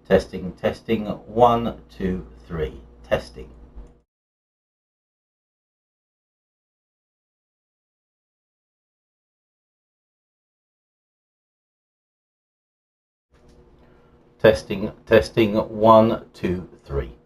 Testing, testing, 1, 2, 3. Testing. Testing, testing, 1, 2, 3.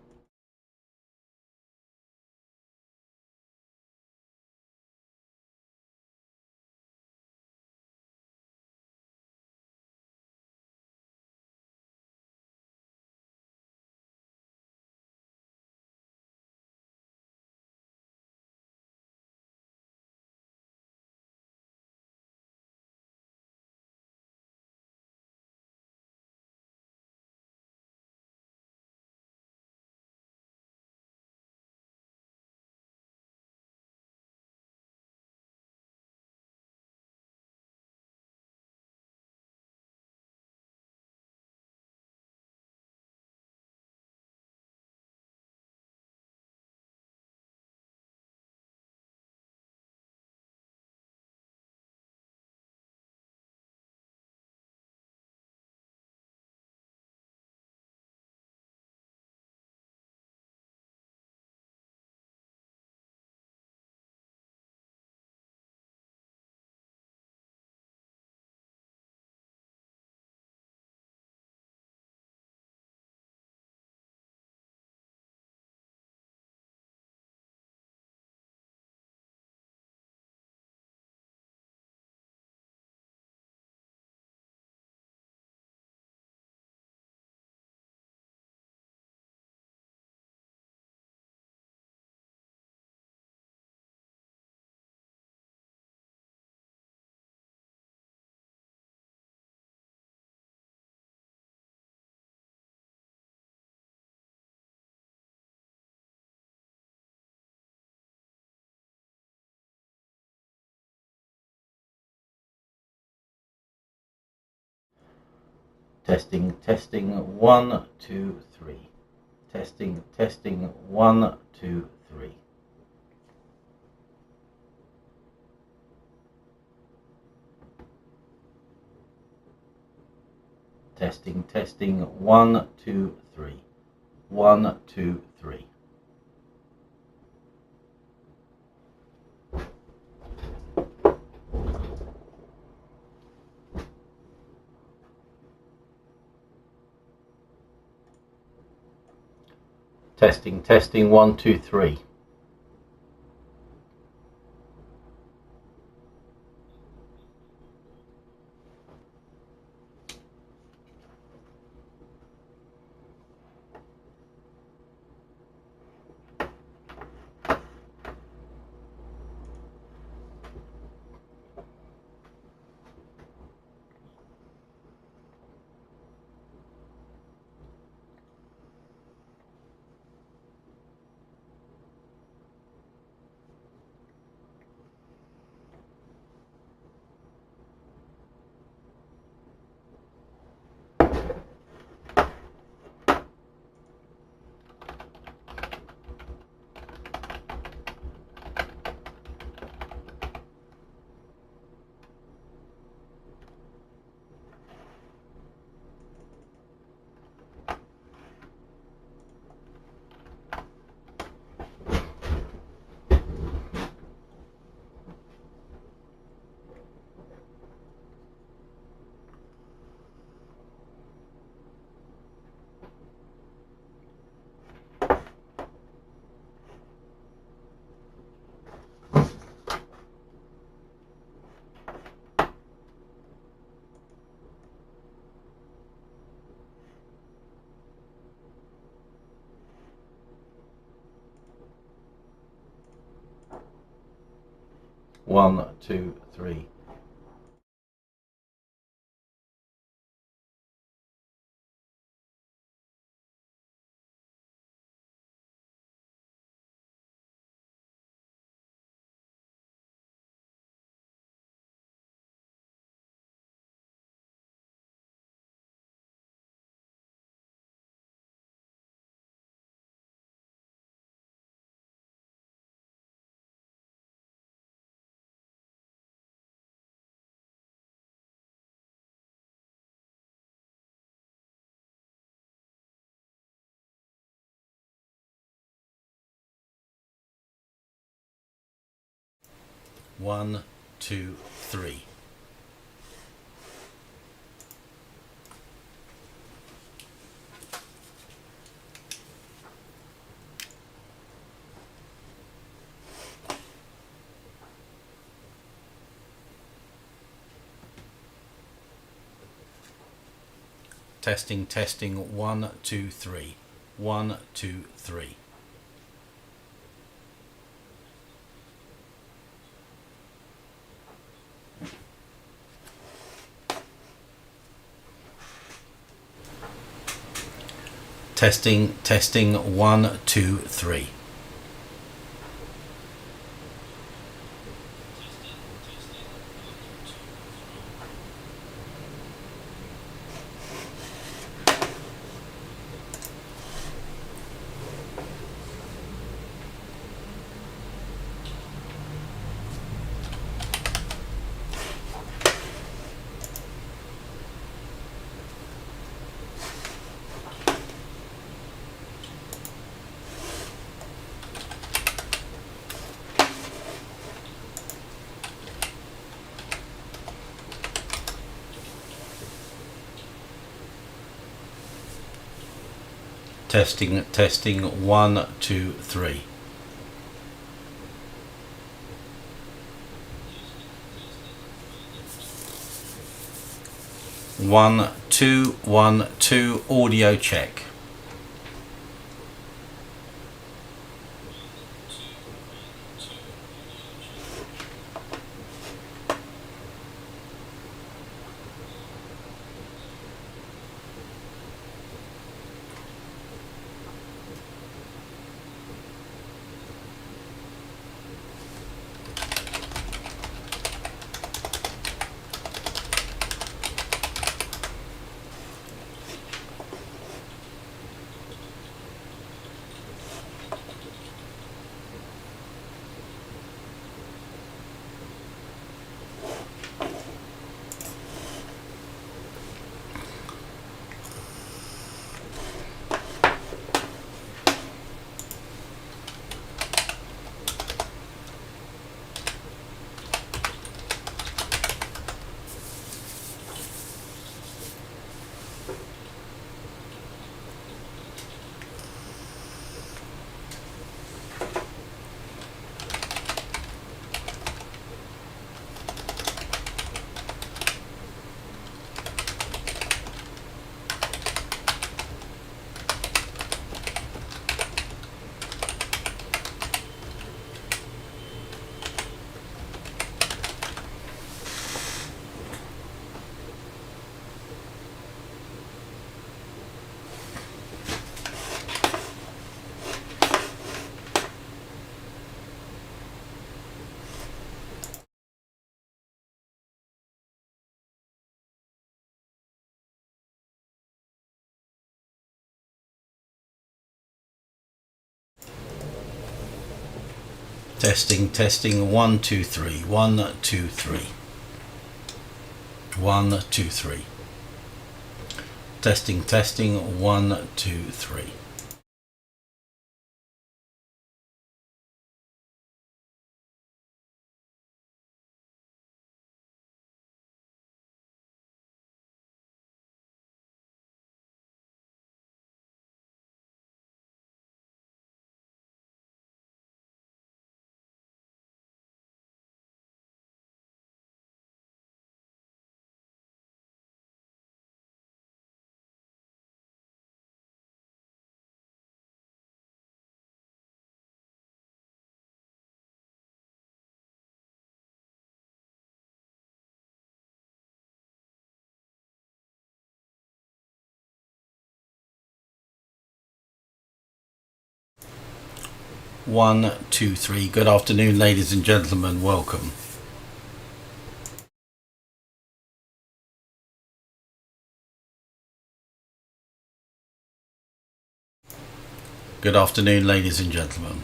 Testing, testing, 1, 2, 3. Testing, testing, 1, 2, 3. Testing, testing, 1, 2, 3. 1, 2, 3. Testing, testing, 1, 2, 3. One, two, three. 1, 2, 3. Testing, testing, 1, 2, 3. 1, 2, 3. Testing, testing, 1, 2, 3. Testing, testing, 1, 2, 3. 1, 2, 1, 2. Audio check. Testing, testing, 1, 2, 3. 1, 2, 3. 1, 2, 3. Testing, testing, 1, 2, 3. One, two, three. Good afternoon, ladies and gentlemen. Welcome. Good afternoon, ladies and gentlemen.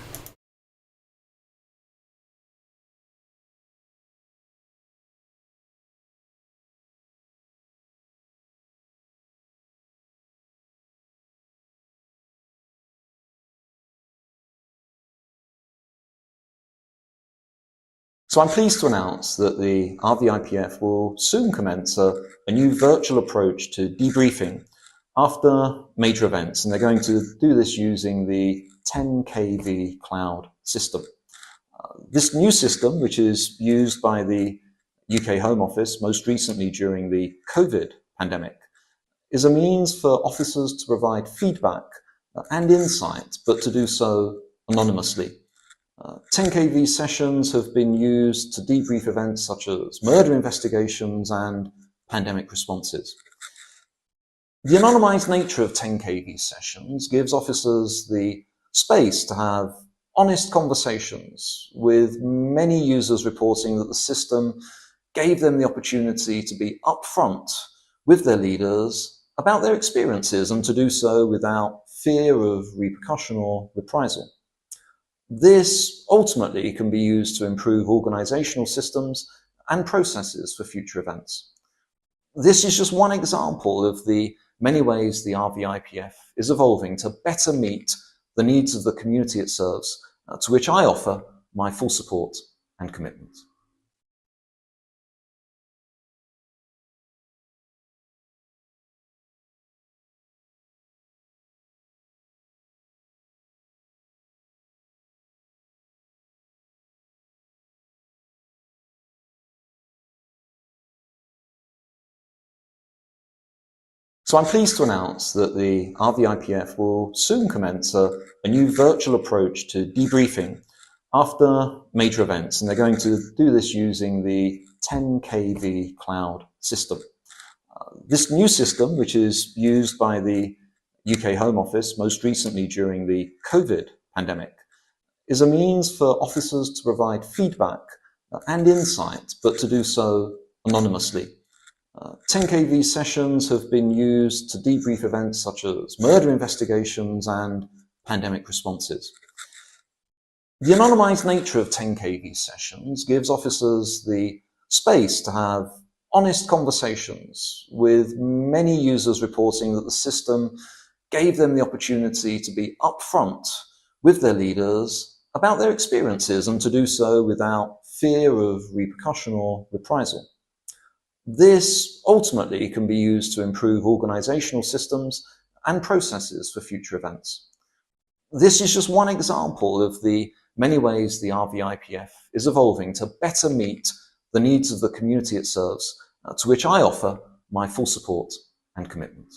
So I'm pleased to announce that the RVIPF will soon commence a new virtual approach to debriefing after major events, and they're going to do this using the 10kV cloud system. This new system, which is used by the UK Home Office most recently during the COVID pandemic, is a means for officers to provide feedback and insight, but to do so anonymously. 10kV sessions have been used to debrief events such as murder investigations and pandemic responses. The anonymized nature of 10kV sessions gives officers the space to have honest conversations, with many users reporting that the system gave them the opportunity to be upfront with their leaders about their experiences and to do so without fear of repercussion or reprisal. This ultimately can be used to improve organizational systems and processes for future events. This is just one example of the many ways the RVIPF is evolving to better meet the needs of the community it serves, to which I offer my full support and commitment. So I'm pleased to announce that the RVIPF will soon commence a new virtual approach to debriefing after major events, and they're going to do this using the 10kV cloud system. This new system, which is used by the UK Home Office most recently during the COVID pandemic, is a means for officers to provide feedback and insight, but to do so anonymously. 10kV sessions have been used to debrief events such as murder investigations and pandemic responses. The anonymized nature of 10kV sessions gives officers the space to have honest conversations, with many users reporting that the system gave them the opportunity to be upfront with their leaders about their experiences and to do so without fear of repercussion or reprisal. This ultimately can be used to improve organizational systems and processes for future events. This is just one example of the many ways the RVIPF is evolving to better meet the needs of the community it serves, to which I offer my full support and commitment.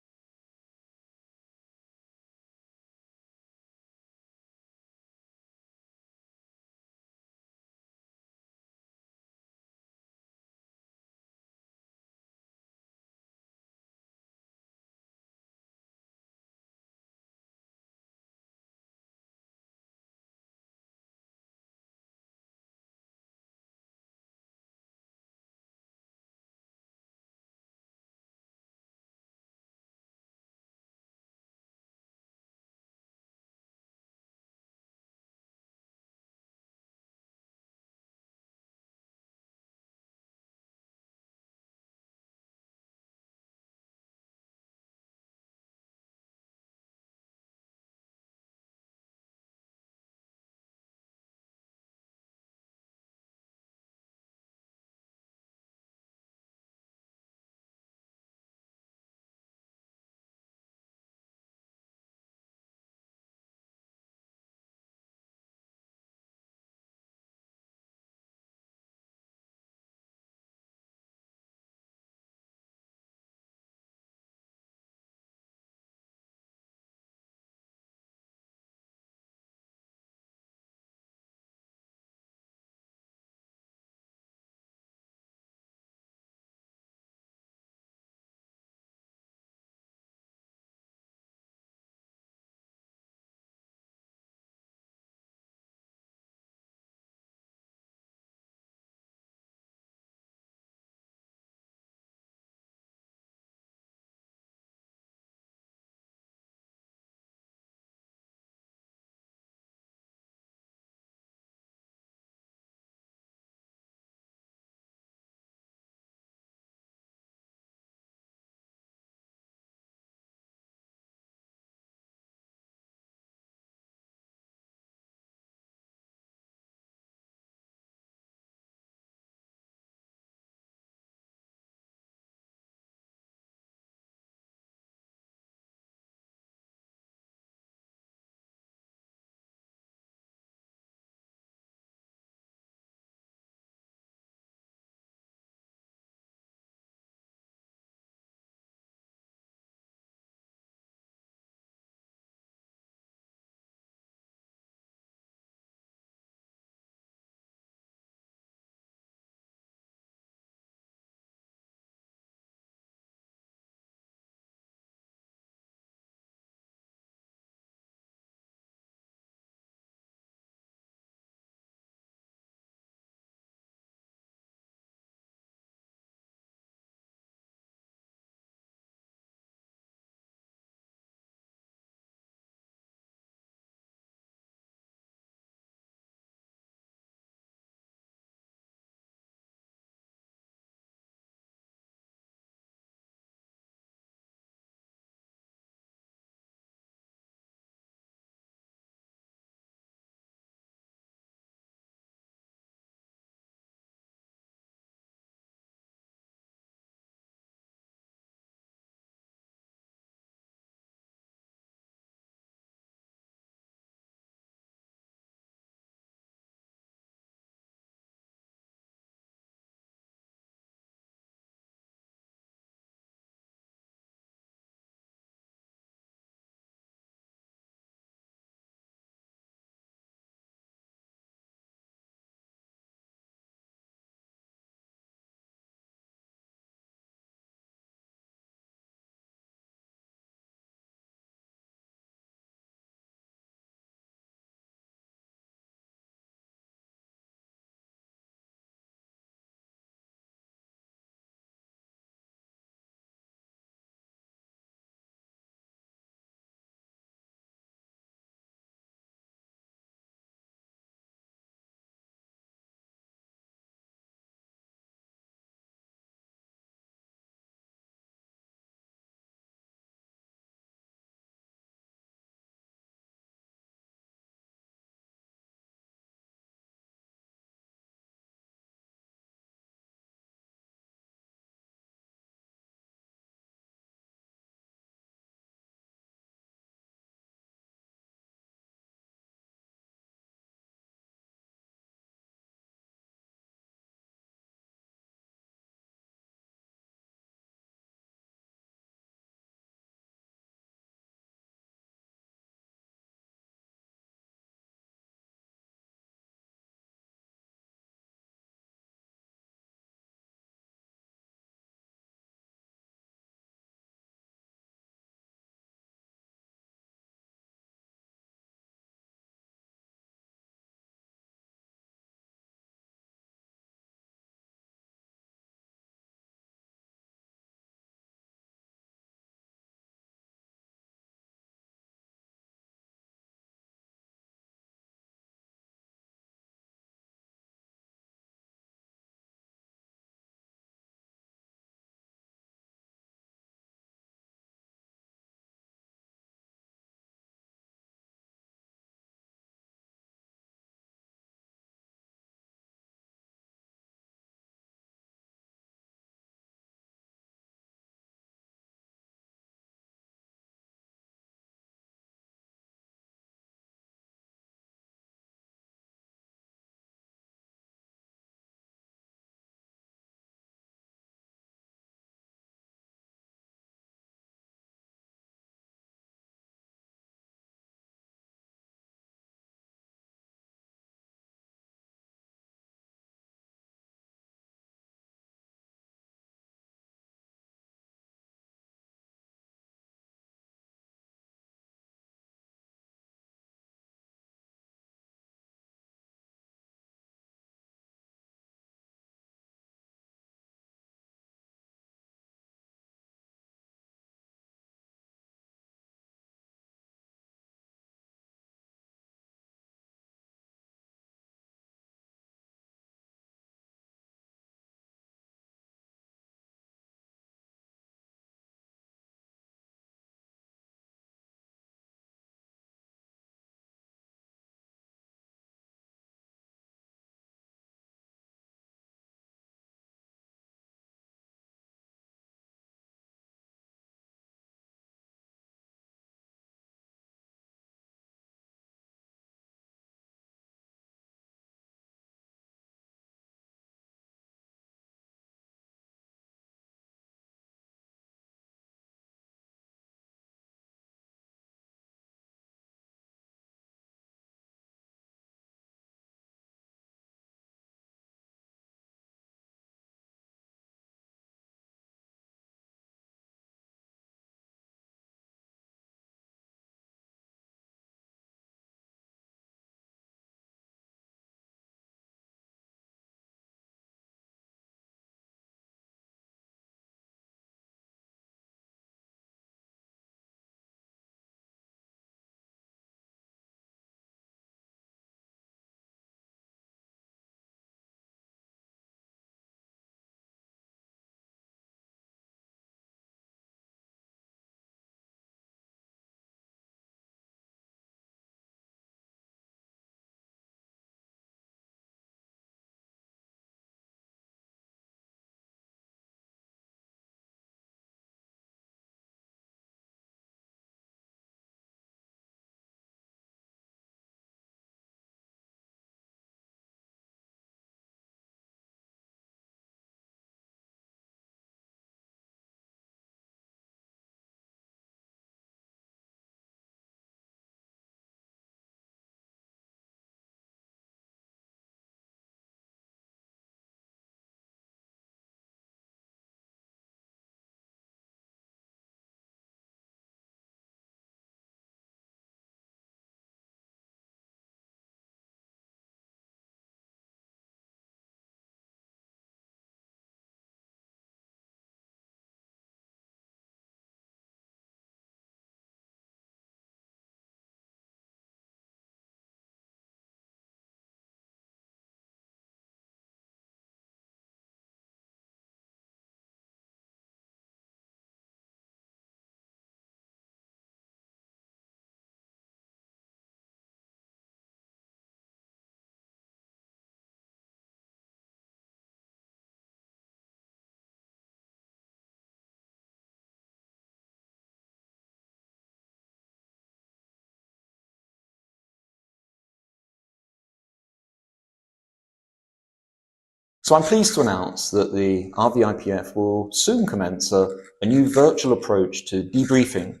So I'm pleased to announce that the RVIPF will soon commence a new virtual approach to debriefing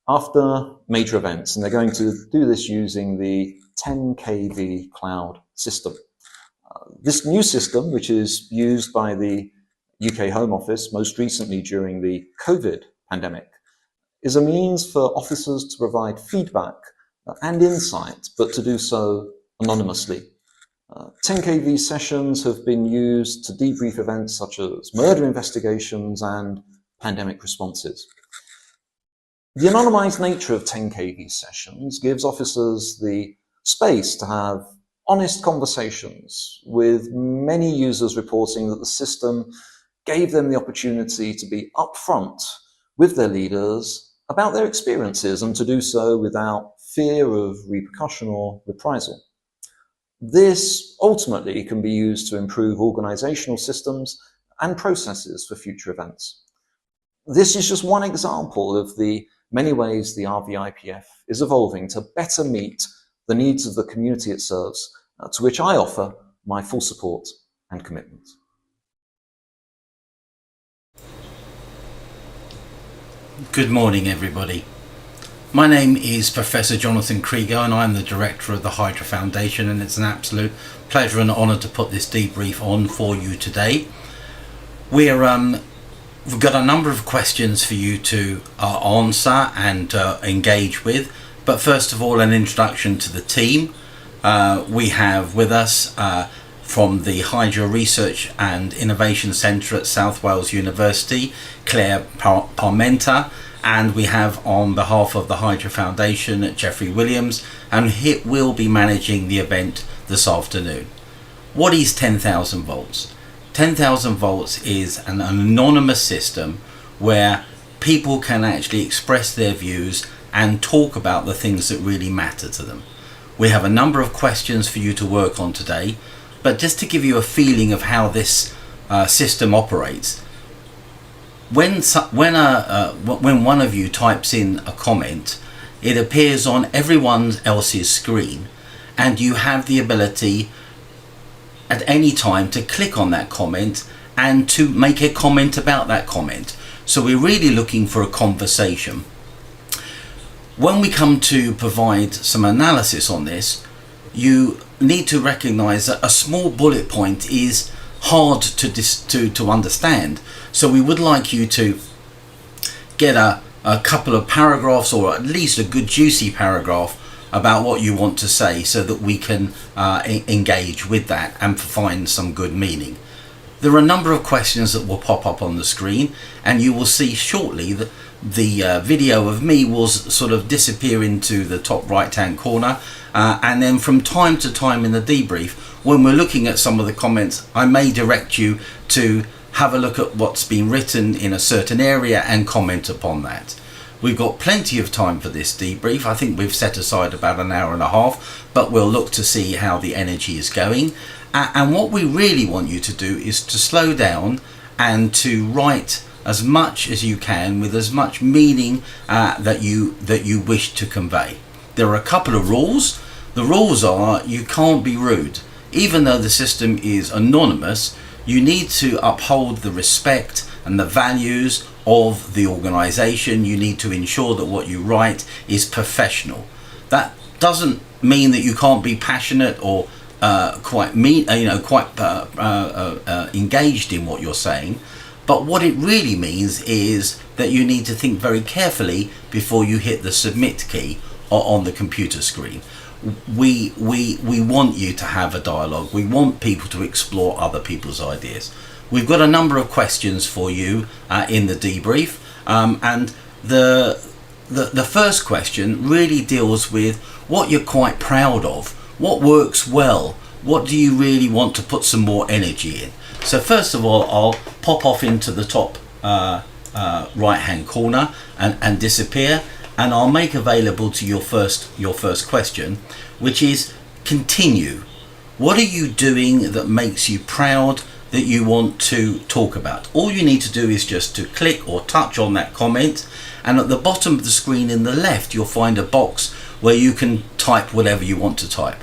after major events, and they're going to do this using the 10kV cloud system. This new system, which is used by the UK Home Office most recently during the COVID pandemic, is a means for officers to provide feedback and insight, but to do so anonymously. 10kV sessions have been used to debrief events such as murder investigations and pandemic responses. The anonymized nature of 10kV sessions gives officers the space to have honest conversations, with many users reporting that the system gave them the opportunity to be upfront with their leaders about their experiences and to do so without fear of repercussion or reprisal. This ultimately can be used to improve organizational systems and processes for future events. This is just one example of the many ways the RVIPF is evolving to better meet the needs of the community it serves, to which I offer my full support and commitment. Good morning, everybody. My name is Professor Jonathan Krieger and I'm the Director of the Hydra Foundation, and it's an absolute pleasure and honour to put this debrief on for you today. We've got a number of questions for you to answer and engage with, but first of all an introduction to the team. We have with us from the Hydra Research and Innovation Centre at South Wales University, Claire Parmenter, and we have on behalf of the Hydra Foundation, Jeffrey Williams, and he will be managing the event this afternoon. What is 10,000 volts? 10,000 volts is an anonymous system where people can actually express their views and talk about the things that really matter to them. We have a number of questions for you to work on today, but just to give you a feeling of how this system operates, when one of you types in a comment, it appears on everyone else's screen, and you have the ability at any time to click on that comment and to make a comment about that comment. So we're really looking for a conversation. When we come to provide some analysis on this, you need to recognize that a small bullet point is hard to understand. So we would like you to get a couple of paragraphs, or at least a good juicy paragraph about what you want to say, so that we can engage with that and find some good meaning. There are a number of questions that will pop up on the screen, and you will see shortly that the video of me will sort of disappear into the top right hand corner, and then from time to time in the debrief, when we're looking at some of the comments, I may direct you to have a look at what's been written in a certain area and comment upon that. We've got plenty of time for this debrief. I think we've set aside about an hour and a half, but we'll look to see how the energy is going. And what we really want you to do is to slow down and to write as much as you can with as much meaning that you wish to convey. There are a couple of rules. The rules are you can't be rude. Even though the system is anonymous, you need to uphold the respect and the values of the organization. You need to ensure that what you write is professional. That doesn't mean that you can't be passionate or quite engaged in what you're saying, but what it really means is that you need to think very carefully before you hit the submit key on the computer screen. We want you to have a dialogue. We want people to explore other people's ideas. We've got a number of questions for you in the debrief, and the first question really deals with what you're quite proud of, what works well, what do you really want to put some more energy in. So first of all, I'll pop off into the top right hand corner and disappear, and I'll make available to your first question, which is continue. What are you doing that makes you proud, that you want to talk about? All you need to do is just to click or touch on that comment, and at the bottom of the screen in the left you'll find a box where you can type whatever you want to type.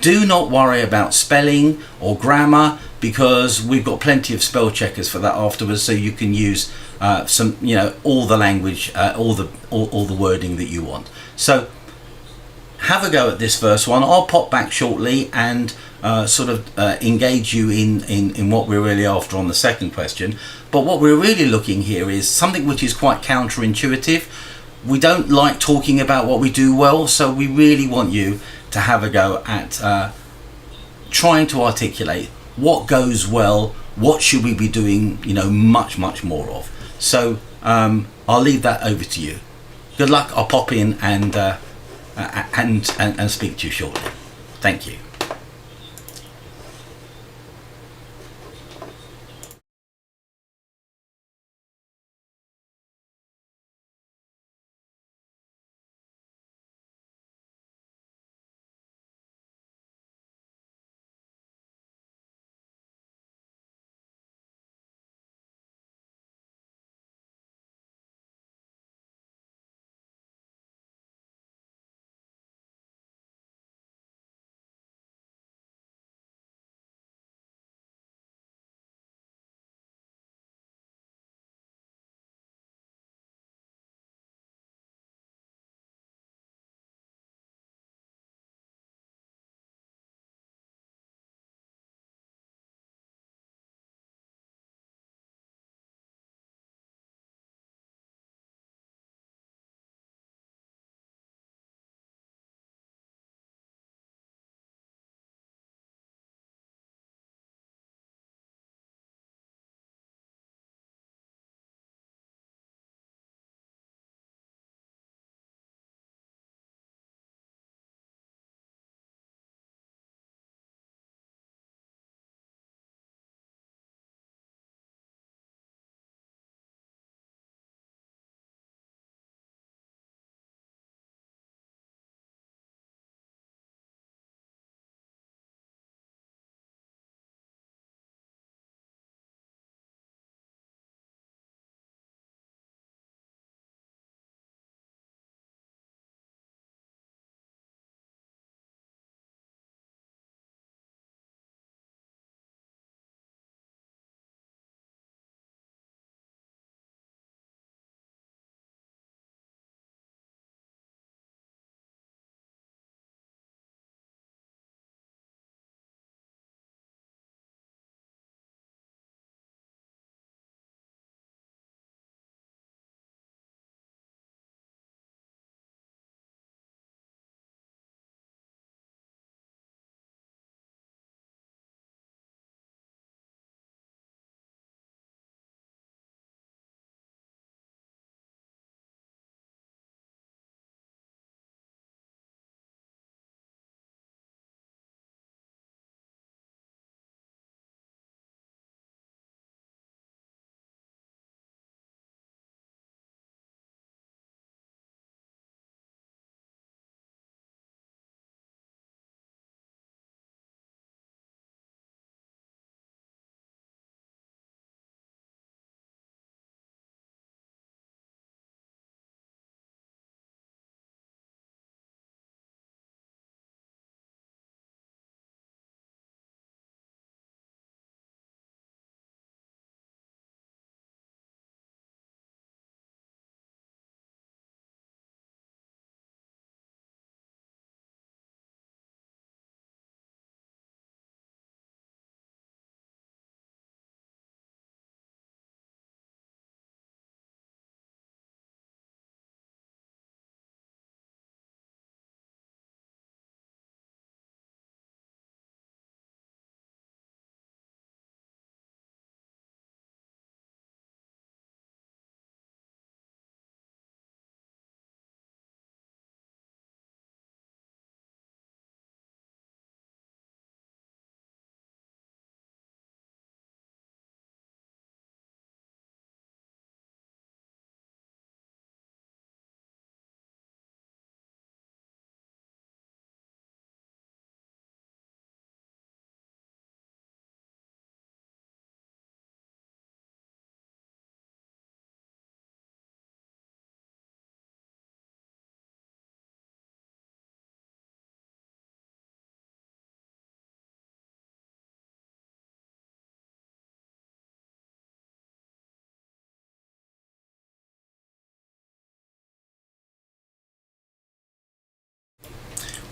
Do not worry about spelling or grammar, because we've got plenty of spell checkers for that afterwards, so you can use some, all the language, all the wording that you want. So have a go at this first one. I'll pop back shortly and engage you in what we're really after on the second question. But what we're really looking here is something which is quite counterintuitive. We don't like talking about what we do well, so we really want you to have a go at trying to articulate what goes well, what should we be doing, much more of. So I'll leave that over to you. Good luck. I'll pop in and speak to you shortly. Thank you.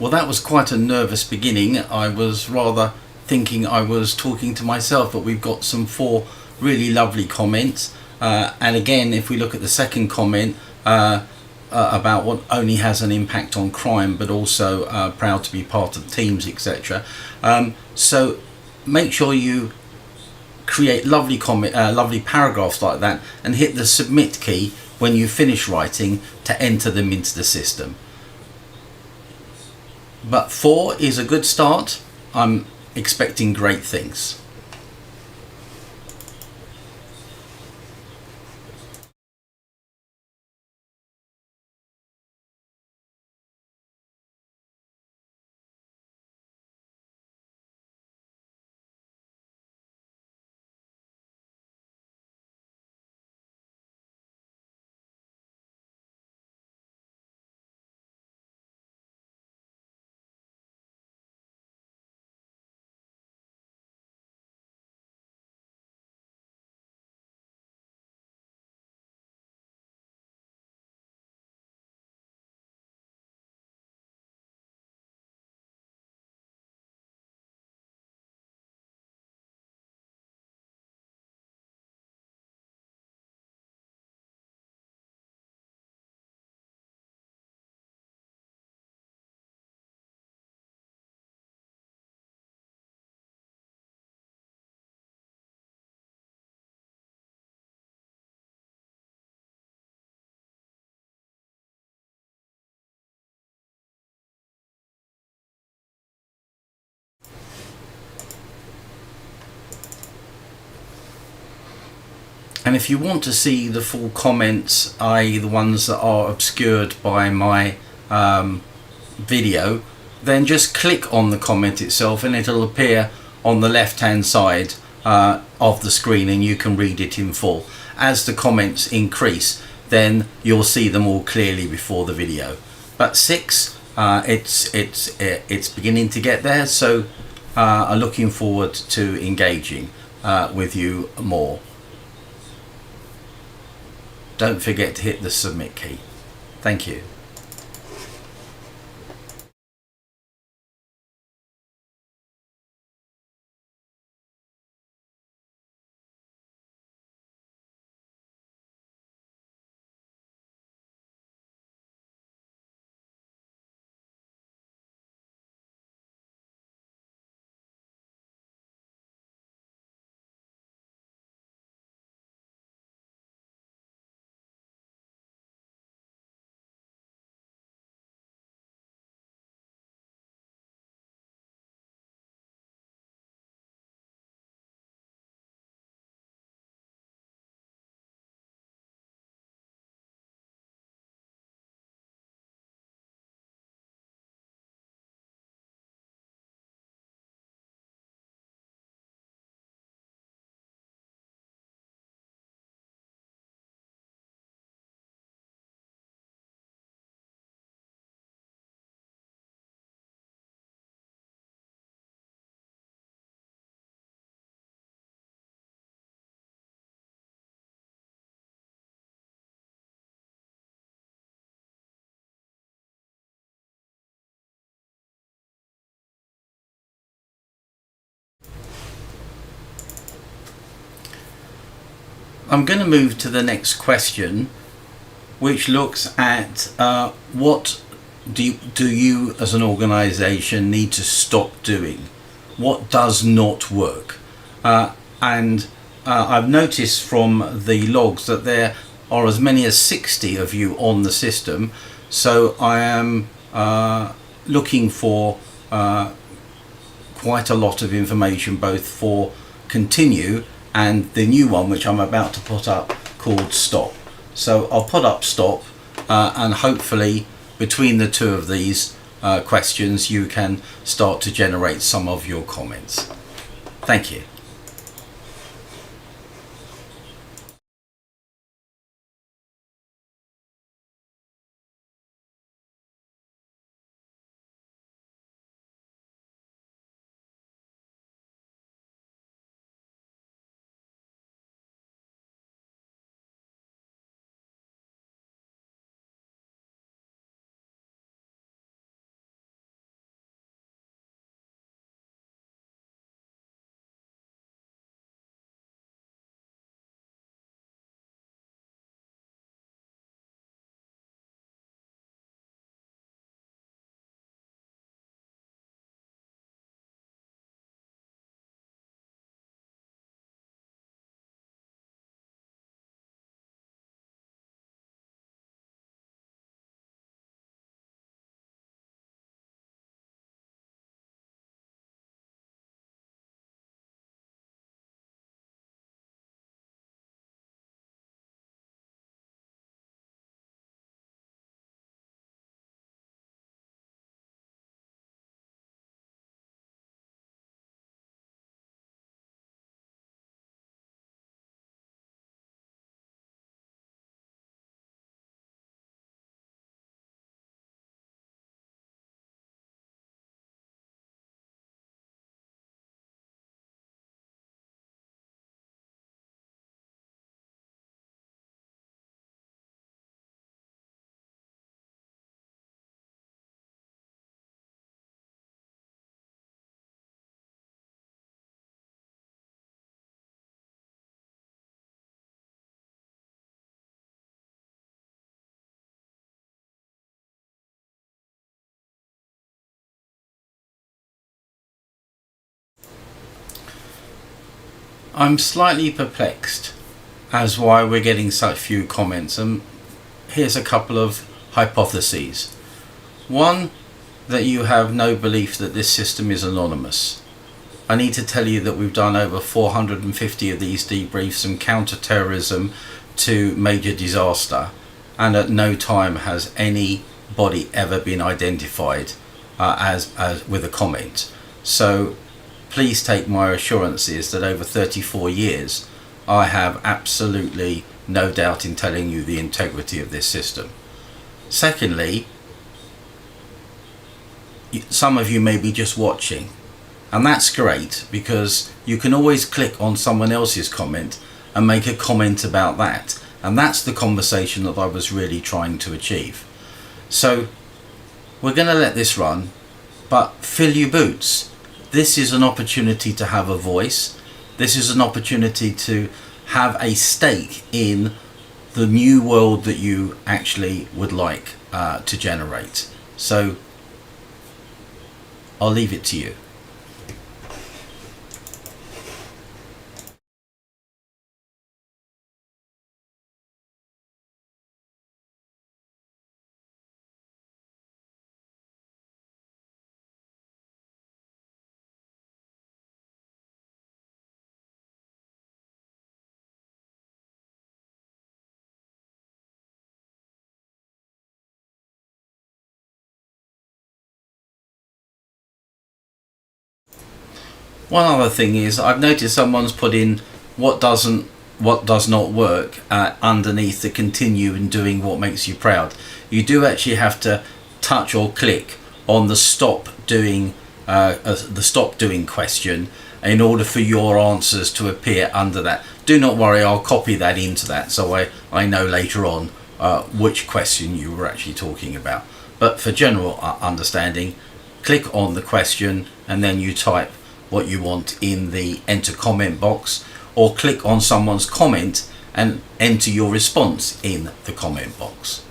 Well, that was quite a nervous beginning. I was rather thinking I was talking to myself, but we've got some 4 really lovely comments. And again, if we look at the second comment about what only has an impact on crime, but also proud to be part of teams, etc. So make sure you create lovely lovely paragraphs like that, and hit the submit key when you finish writing to enter them into the system. But 4 is a good start. I'm expecting great things. And if you want to see the full comments, i.e. the ones that are obscured by my video, then just click on the comment itself and it'll appear on the left hand side of the screen, and you can read it in full. As the comments increase, then you'll see them all clearly before the video. But 6, it's beginning to get there, so I'm looking forward to engaging with you more. Don't forget to hit the submit key. Thank you. I'm going to move to the next question, which looks at what do you as an organization need to stop doing? What does not work? And I've noticed from the logs that there are as many as 60 of you on the system, so I am looking for quite a lot of information, both for continue and the new one which I'm about to put up called stop. So I'll put up stop and hopefully between the 2 of these questions you can start to generate some of your comments. Thank you. I'm slightly perplexed as why we're getting such few comments, and here's a couple of hypotheses. One, that you have no belief that this system is anonymous. I need to tell you that we've done over 450 of these debriefs from counter-terrorism to major disaster, and at no time has anybody ever been identified as with a comment. So please take my assurances that over 34 years I have absolutely no doubt in telling you the integrity of this system. Secondly, some of you may be just watching, and that's great, because you can always click on someone else's comment and make a comment about that, and that's the conversation that I was really trying to achieve. So we're going to let this run, but fill your boots. This is an opportunity to have a voice. This is an opportunity to have a stake in the new world that you actually would like to generate. So I'll leave it to you. One other thing is, I've noticed someone's put in what does not work underneath the continue and doing what makes you proud. You do actually have to touch or click on the stop doing question in order for your answers to appear under that. Do not worry, I'll copy that into that so I know later on which question you were actually talking about. But for general understanding, click on the question and then you type what you want in the enter comment box, or click on someone's comment and enter your response in the comment box.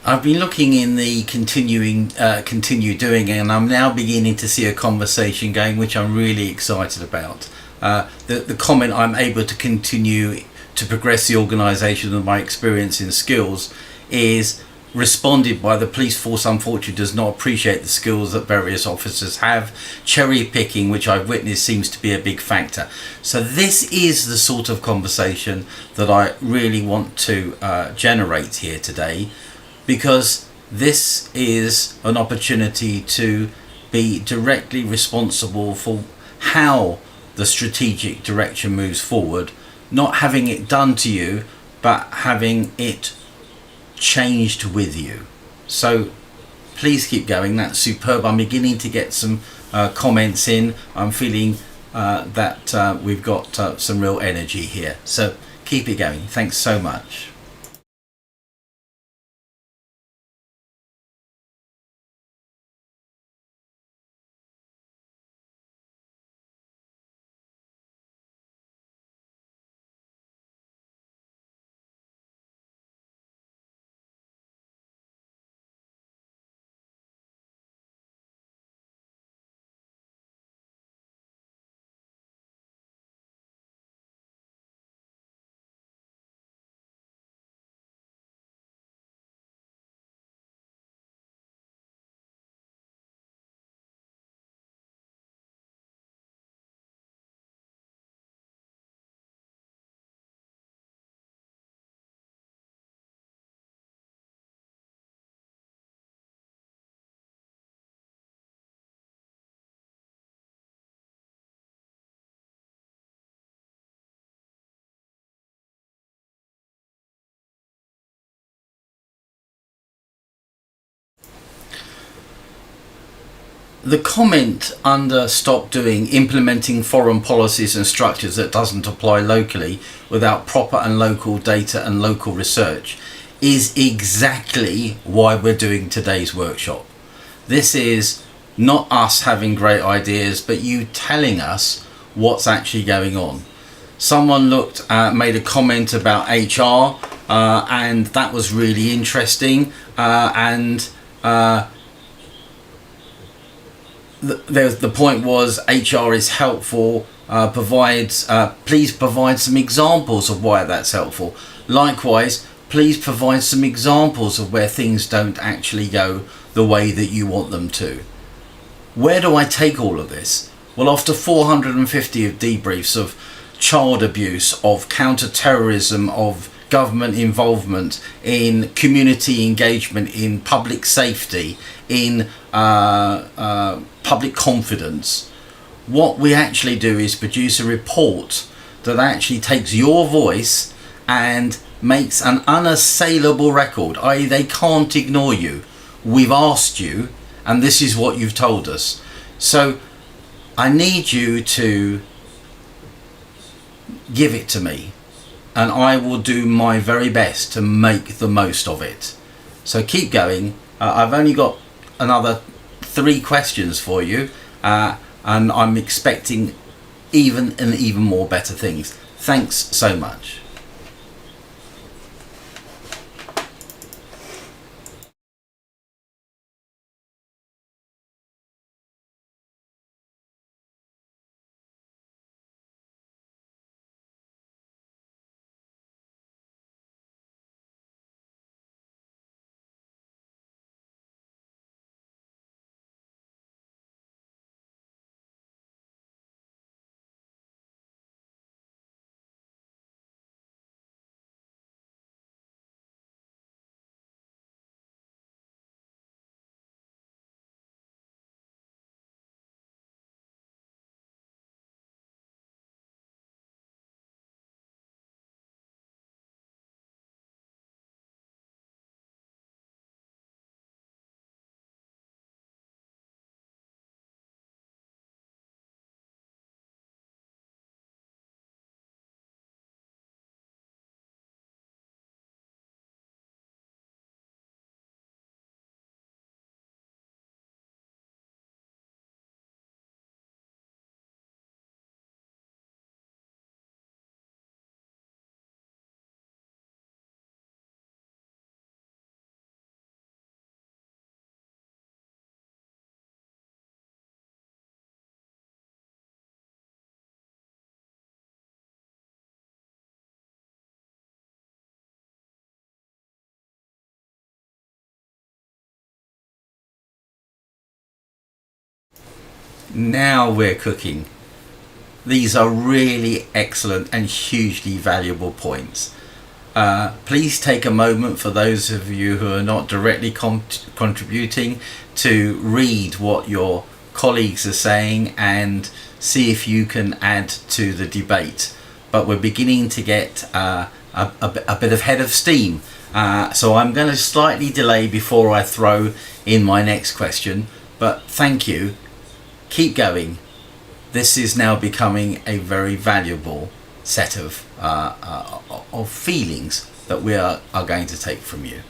I've been looking in the continue doing, and I'm now beginning to see a conversation going, which I'm really excited about. The comment, I'm able to continue to progress the organisation of my experience and skills, is responded by the police force unfortunately does not appreciate the skills that various officers have. Cherry picking, which I've witnessed, seems to be a big factor. So this is the sort of conversation that I really want to generate here today, because this is an opportunity to be directly responsible for how the strategic direction moves forward, not having it done to you, but having it changed with you. So please keep going. That's superb. I'm beginning to get some comments in. I'm feeling that we've got some real energy here. So keep it going. Thanks so much. The comment under stop doing implementing foreign policies and structures that doesn't apply locally without proper and local data and local research is exactly why we're doing today's workshop. This is not us having great ideas, but you telling us what's actually going on. Someone made a comment about HR, and that was really interesting, the point was HR is helpful, please provide some examples of why that's helpful. Likewise, please provide some examples of where things don't actually go the way that you want them to. Where do I take all of this? Well, after 450 of debriefs of child abuse, of counter-terrorism, of government involvement, in community engagement, in public safety, in public confidence, what we actually do is produce a report that actually takes your voice and makes an unassailable record, i.e. they can't ignore you. We've asked you, and this is what you've told us. So I need you to give it to me, and I will do my very best to make the most of it. So keep going. I've only got another 3 questions for you, and I'm expecting even more better things. Thanks so much. Now we're cooking. These are really excellent and hugely valuable points. Please take a moment, for those of you who are not directly contributing, to read what your colleagues are saying and see if you can add to the debate. But we're beginning to get a bit of head of steam. So I'm going to slightly delay before I throw in my next question. But thank you. Keep going. This is now becoming a very valuable set of feelings that we are going to take from you.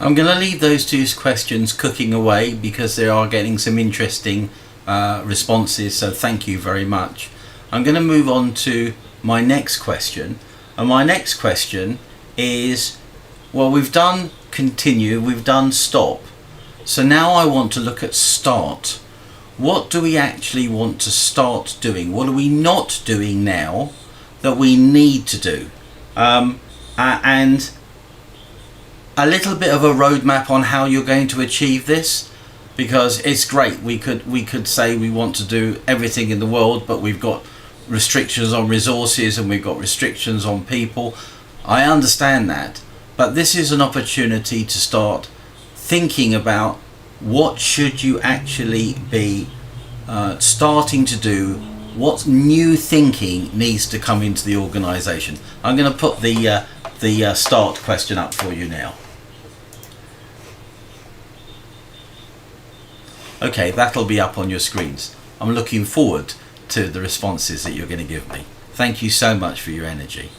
I'm going to leave those two questions cooking away because they are getting some interesting responses, so thank you very much. I'm going to move on to my next question, and my next question is, well, we've done continue, we've done stop, so now I want to look at start. What do we actually want to start doing? What are we not doing now that we need to do? And a little bit of a roadmap on how you're going to achieve this, because it's great. We could say we want to do everything in the world, but we've got restrictions on resources and we've got restrictions on people. I understand that, but this is an opportunity to start thinking about what should you actually be starting to do. What new thinking needs to come into the organization? I'm going to put the start question up for you now. Okay, that'll be up on your screens. I'm looking forward to the responses that you're going to give me. Thank you so much for your energy.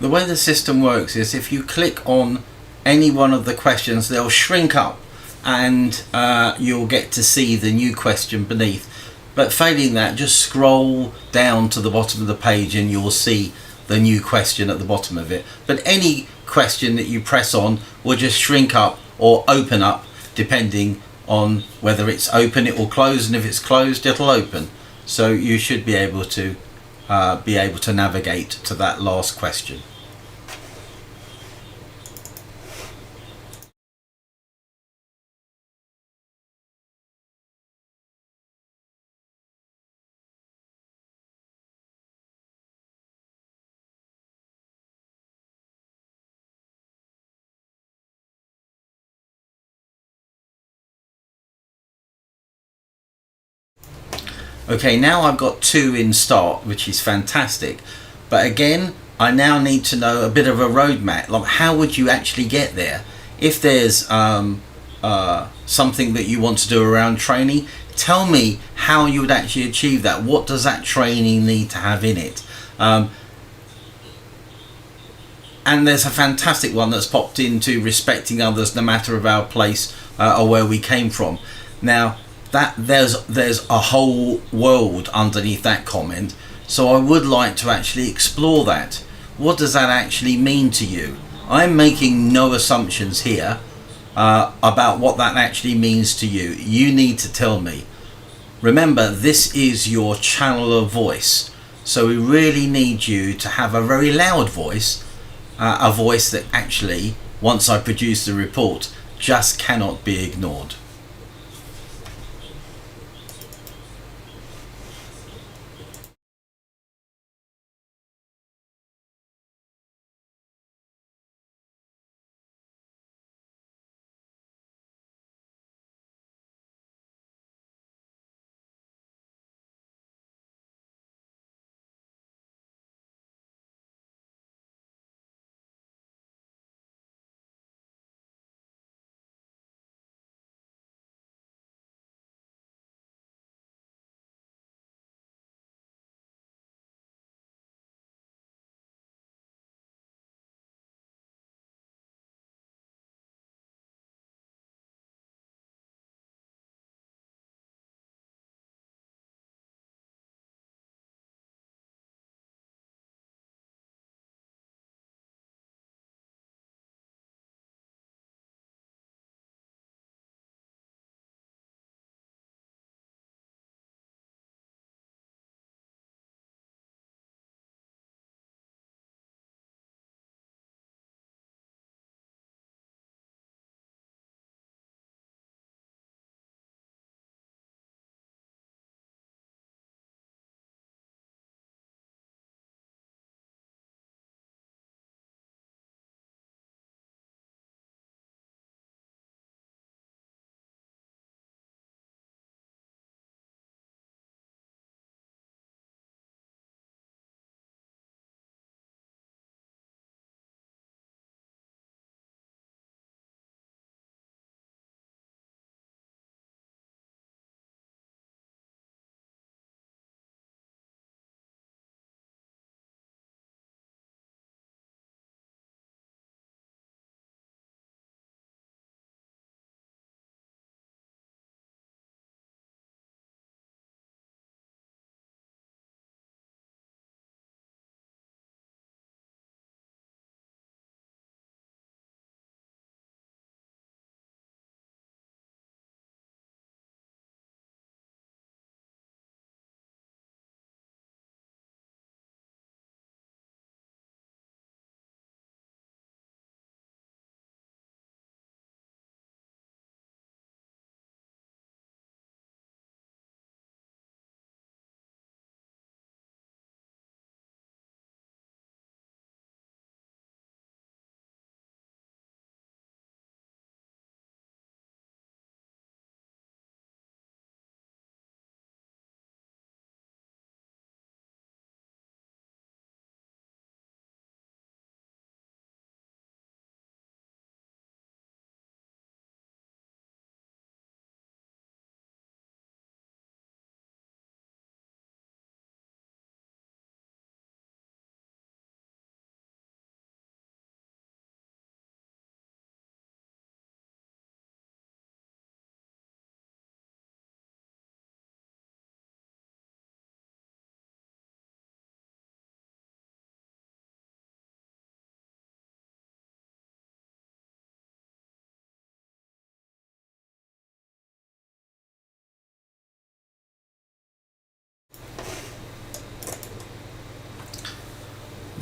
The way the system works is if you click on any one of the questions, they'll shrink up and you'll get to see the new question beneath. But failing that, just scroll down to the bottom of the page and you'll see the new question at the bottom of it. But any question that you press on will just shrink up or open up, depending on whether it's open it will close, and if it's closed it'll open. So you should be able to navigate to that last question. Okay, now I've got 2 in start, which is fantastic. But again, I now need to know a bit of a roadmap. Like, how would you actually get there? If there's something that you want to do around training, tell me how you would actually achieve that. What does that training need to have in it? And there's a fantastic one that's popped into respecting others no matter of our place or where we came from. Now, that there's a whole world underneath that comment, so I would like to actually explore that. What does that actually mean to you? I'm making no assumptions here about what that actually means to you. You need to tell me. Remember, this is your channel of voice, so we really need you to have a very loud voice, a voice that actually, once I produce the report, just cannot be ignored.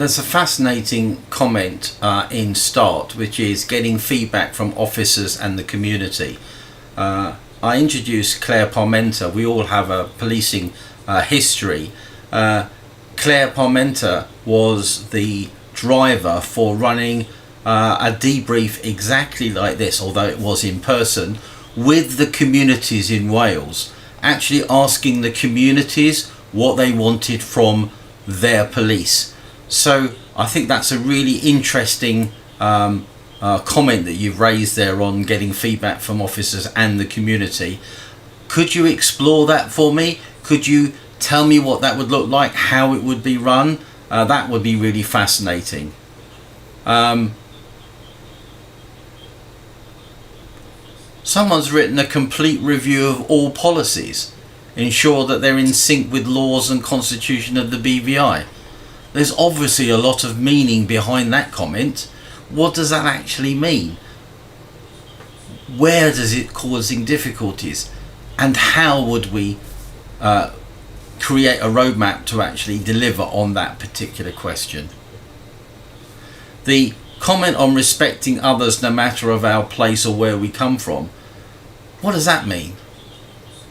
There's a fascinating comment in START, which is getting feedback from officers and the community. I introduced Claire Parmenter. We all have a policing history. Claire Parmenter was the driver for running a debrief exactly like this, although it was in person, with the communities in Wales, actually asking the communities what they wanted from their police. So I think that's a really interesting comment that you've raised there on getting feedback from officers and the community. Could you explore that for me? Could you tell me what that would look like, how it would be run? That would be really fascinating. Someone's written a complete review of all policies, ensure that they're in sync with laws and constitution of the BVI. There's obviously a lot of meaning behind that comment. What does that actually mean? Where does it causing difficulties? And how would we create a roadmap to actually deliver on that particular question? The comment on respecting others no matter of our place or where we come from. What does that mean?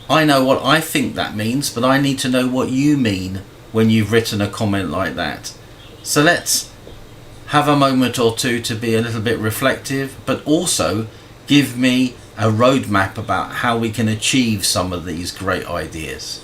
I know what I think that means, but I need to know what you mean when you've written a comment like that. So let's have a moment or two to be a little bit reflective, but also give me a roadmap about how we can achieve some of these great ideas.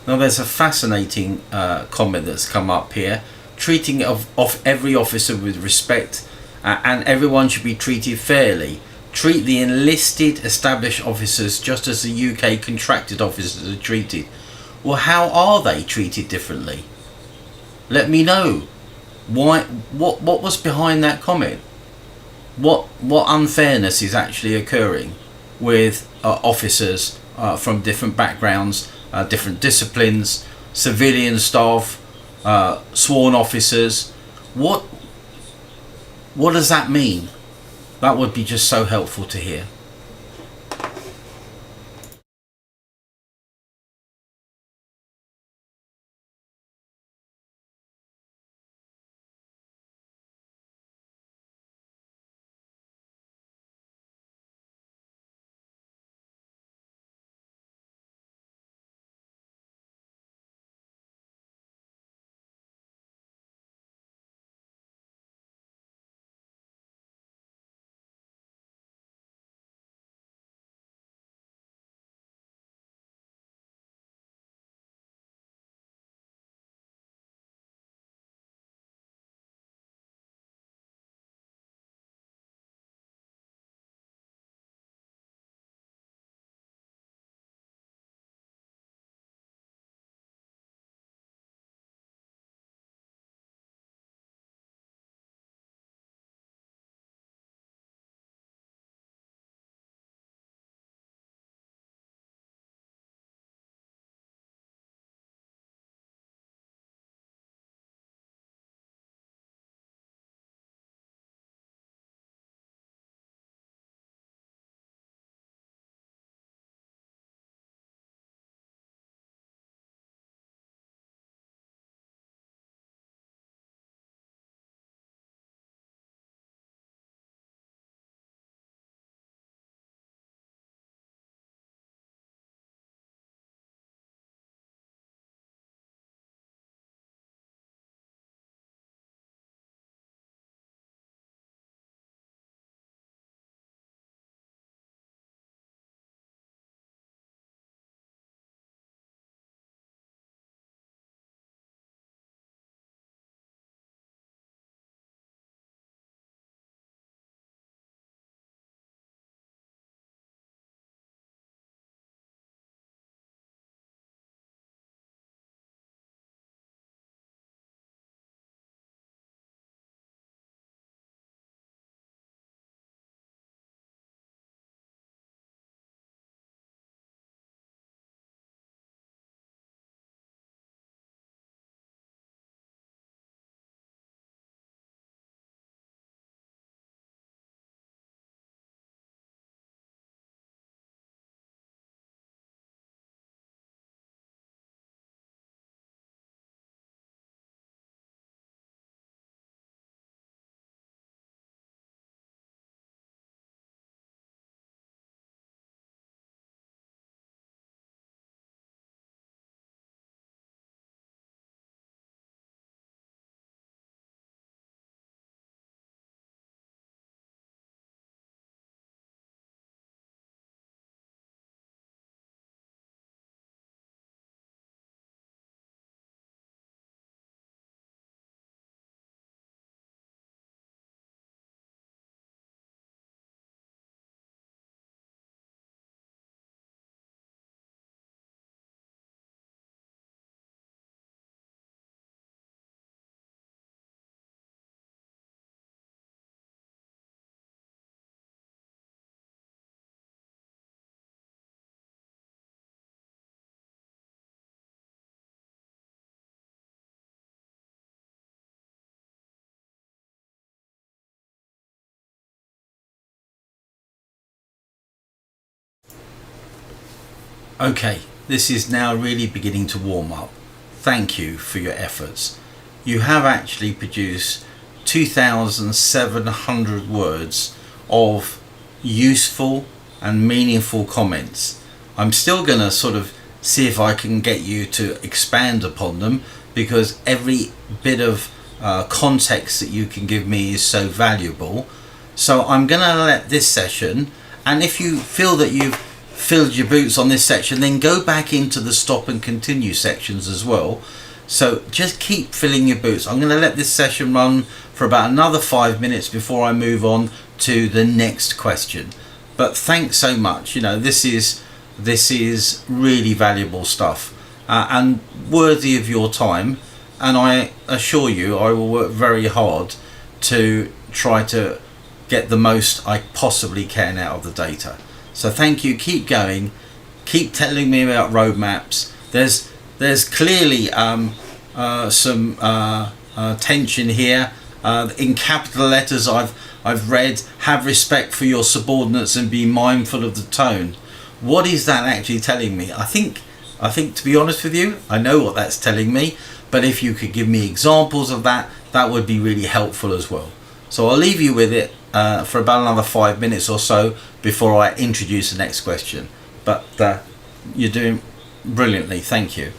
Now there's a fascinating comment that's come up here. Treating of every officer with respect and everyone should be treated fairly. Treat the enlisted established officers just as the UK contracted officers are treated. Well, how are they treated differently? Let me know. Why? What was behind that comment? What unfairness is actually occurring with officers from different backgrounds, different disciplines, civilian staff, sworn officers? What does that mean? That would be just so helpful to hear. Okay, this is now really beginning to warm up. Thank you for your efforts. You have actually produced 2,700 words of useful and meaningful comments. I'm still going to sort of see if I can get you to expand upon them, because every bit of context that you can give me is so valuable. So I'm going to let this session, and if you feel that you've filled your boots on this section, then go back into the stop and continue sections as well. So just keep filling your boots. I'm going to let this session run for about another 5 minutes before I move on to the next question. But thanks so much. You know, this is really valuable stuff and worthy of your time. And I assure you, I will work very hard to try to get the most I possibly can out of the data. So thank you. Keep going. Keep telling me about roadmaps. There's clearly some tension here. In capital letters, I've read, have respect for your subordinates and be mindful of the tone. What is that actually telling me? I think to be honest with you, I know what that's telling me. But if you could give me examples of that, that would be really helpful as well. So I'll leave you with it for about another 5 minutes or so before I introduce the next question. But you're doing brilliantly. Thank you.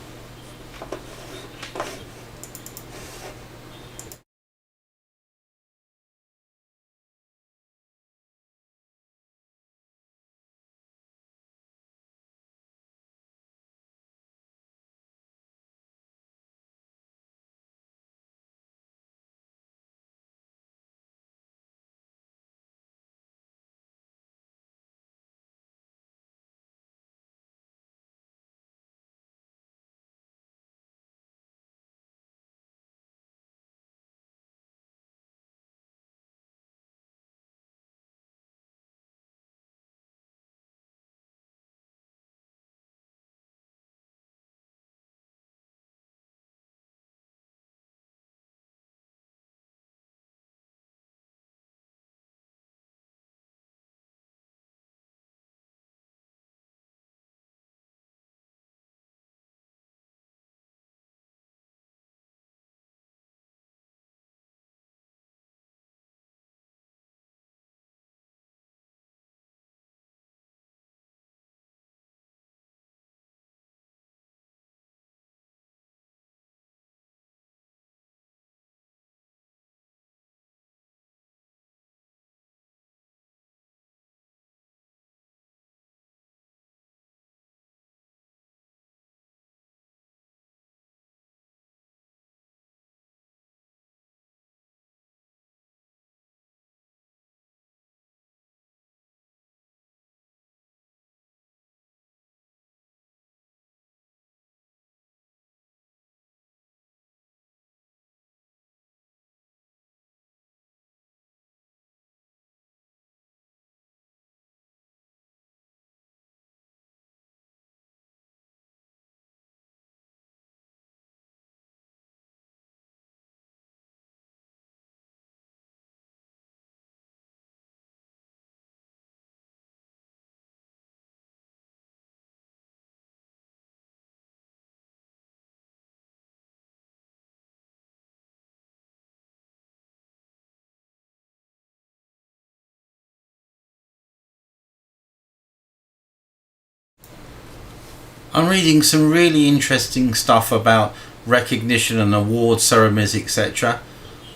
I'm reading some really interesting stuff about recognition and award ceremonies, etc.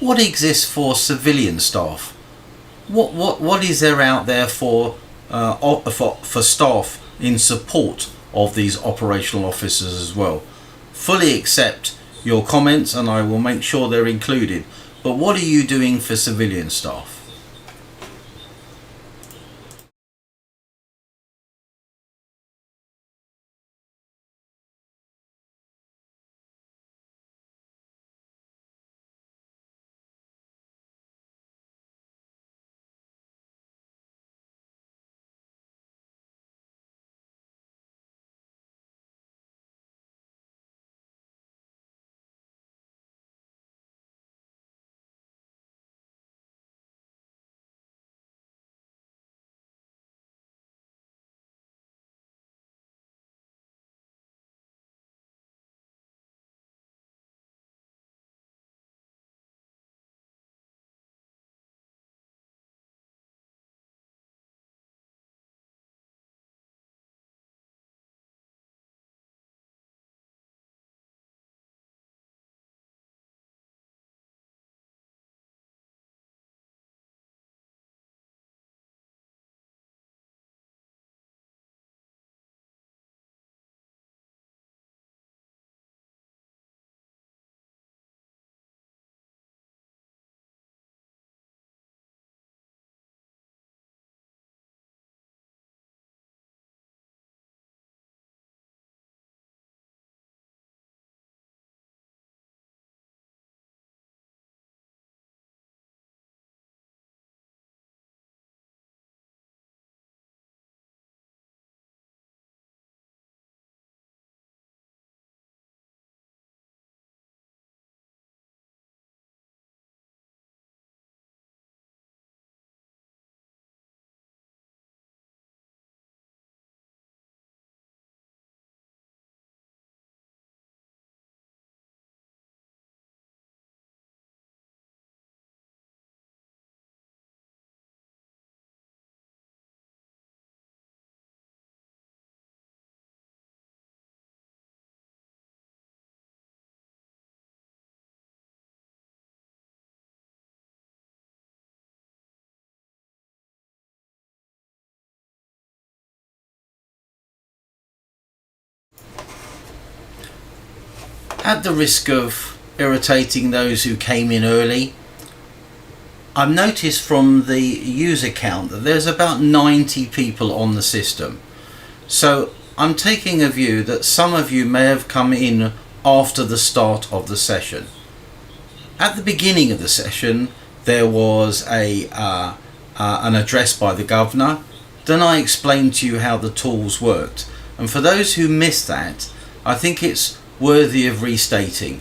What exists for civilian staff? What is there out there for staff in support of these operational officers as well? Fully accept your comments and I will make sure they're included. But what are you doing for civilian staff? At the risk of irritating those who came in early, I've noticed from the user count that there's about 90 people on the system. So I'm taking a view that some of you may have come in after the start of the session. At the beginning of the session, there was an address by the governor. Then I explained to you how the tools worked. And for those who missed that, I think it's worthy of restating.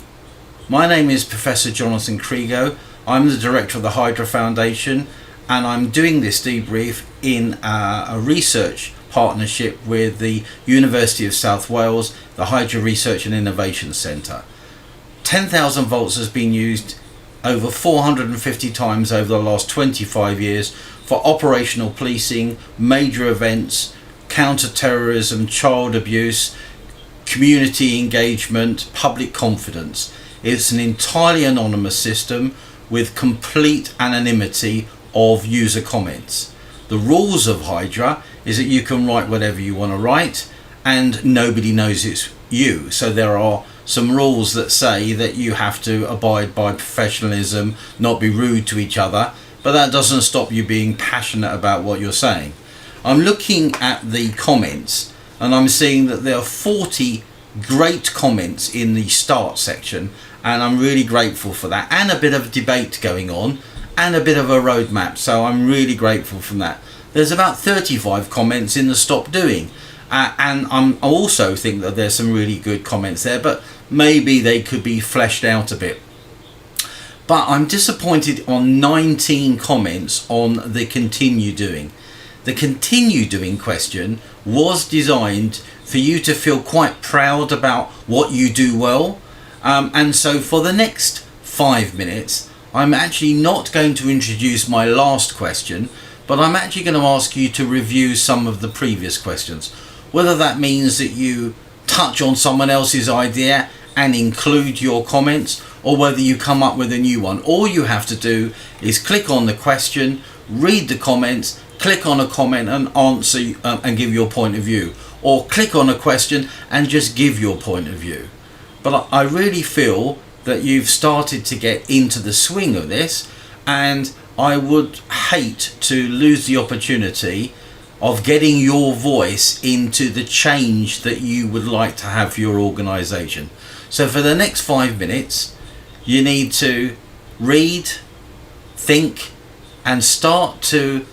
My name is Professor Jonathan Krigo. I'm the director of the Hydra Foundation, and I'm doing this debrief in a research partnership with the University of South Wales, the Hydra Research and Innovation Centre. 10,000 volts has been used over 450 times over the last 25 years for operational policing, major events, counter-terrorism, child abuse, community engagement, public confidence. It's an entirely anonymous system with complete anonymity of user comments. The rules of Hydra is that you can write whatever you want to write and nobody knows it's you. So there are some rules that say that you have to abide by professionalism, not be rude to each other, but that doesn't stop you being passionate about what you're saying. I'm looking at the comments and I'm seeing that there are 40 great comments in the start section, and I'm really grateful for that, and a bit of a debate going on and a bit of a roadmap, so I'm really grateful for that. There's about 35 comments in the stop doing, and I also think that there's some really good comments there, but maybe they could be fleshed out a bit. But I'm disappointed on 19 comments on the continue doing. The continue doing question was designed for you to feel quite proud about what you do well. And so for the next 5 minutes, I'm actually not going to introduce my last question, but I'm actually going to ask you to review some of the previous questions. Whether that means that you touch on someone else's idea and include your comments, or whether you come up with a new one. All you have to do is click on the question, read the comments, click on a comment and answer and give your point of view, or click on a question and just give your point of view. But I really feel that you've started to get into the swing of this, and I would hate to lose the opportunity of getting your voice into the change that you would like to have for your organisation. So for the next 5 minutes, you need to read, think, and start to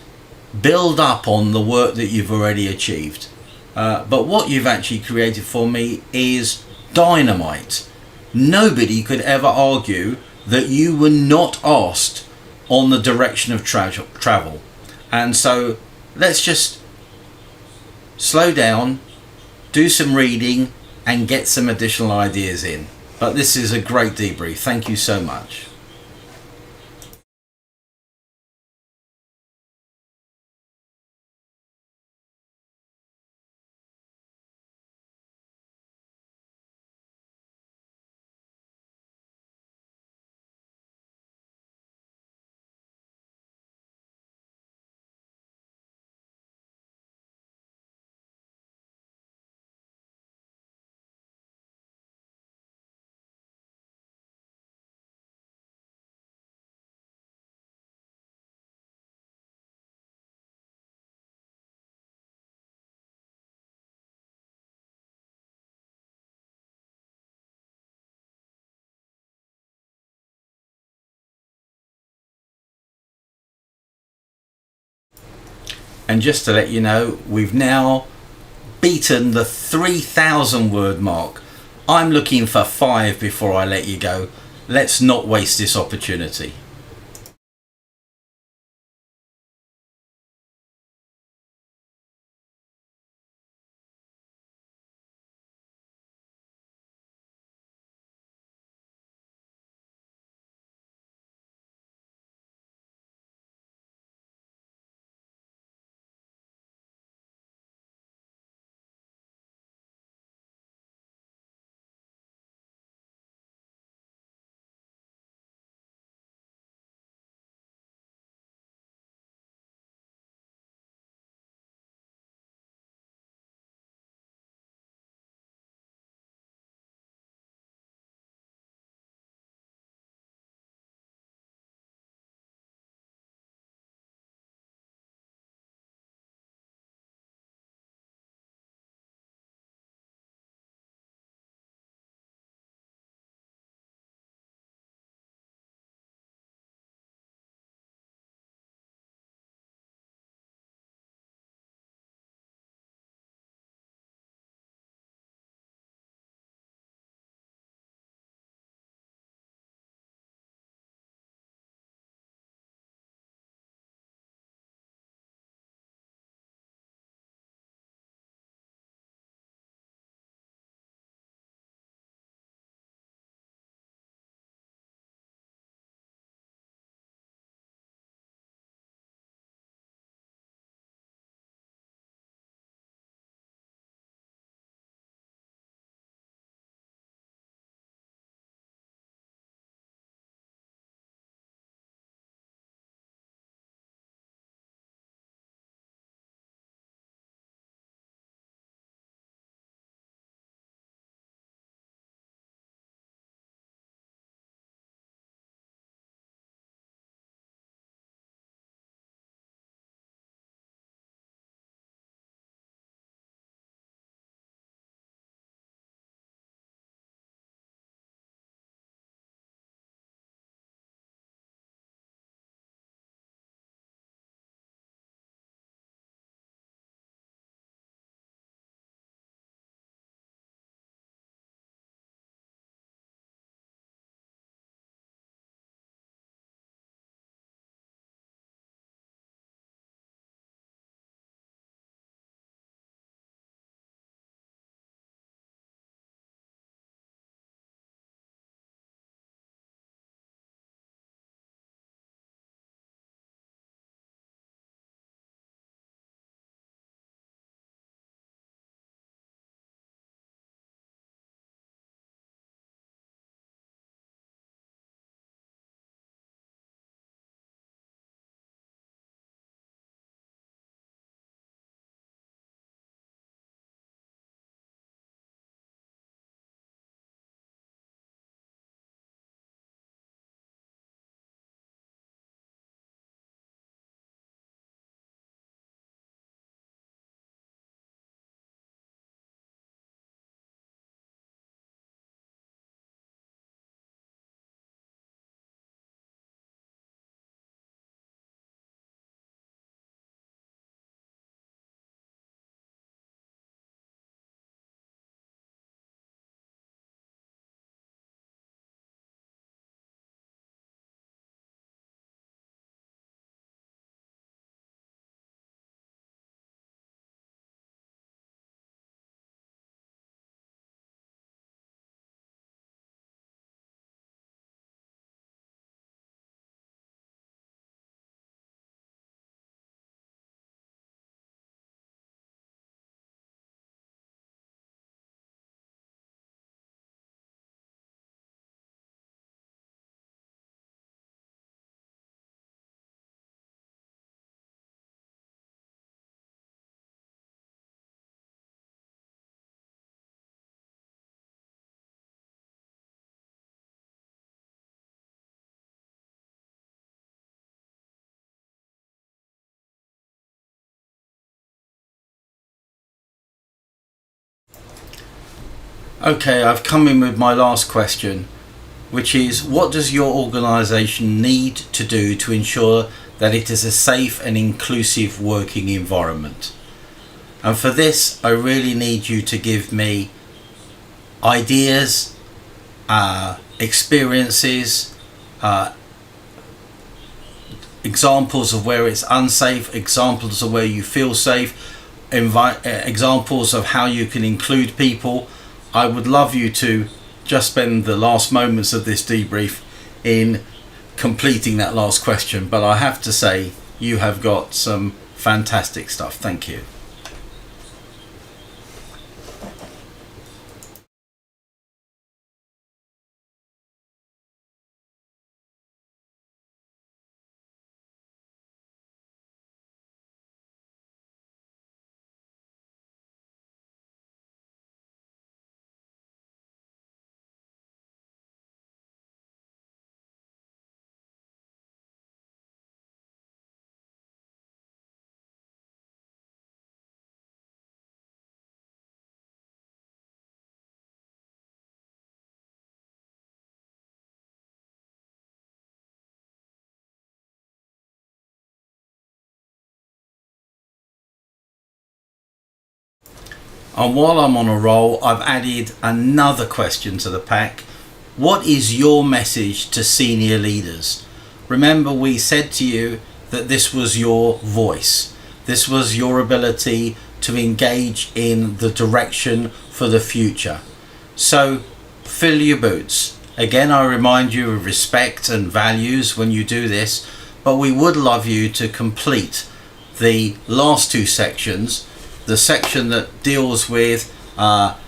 build up on the work that you've already achieved. But what you've actually created for me is dynamite. Nobody could ever argue that you were not asked on the direction of travel. And so let's just slow down, do some reading and get some additional ideas in. But this is a great debrief. Thank you so much. And just to let you know, we've now beaten the 3,000 word mark. I'm looking for 5 before I let you go. Let's not waste this opportunity. Okay, I've come in with my last question, which is what does your organisation need to do to ensure that it is a safe and inclusive working environment? And for this, I really need you to give me ideas, experiences, examples of where it's unsafe, examples of where you feel safe, examples of how you can include people. I would love you to just spend the last moments of this debrief in completing that last question, but I have to say you have got some fantastic stuff. Thank you. And while I'm on a roll, I've added another question to the pack. What is your message to senior leaders? Remember, we said to you that this was your voice. This was your ability to engage in the direction for the future. So fill your boots. Again, I remind you of respect and values when you do this, but we would love you to complete the last two sections. The section that deals with what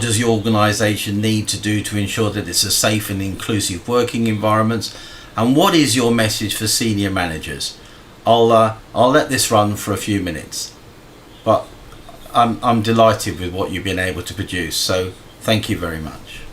does your organisation need to do to ensure that it's a safe and inclusive working environment, and what is your message for senior managers. I'll let this run for a few minutes, but I'm delighted with what you've been able to produce, so thank you very much.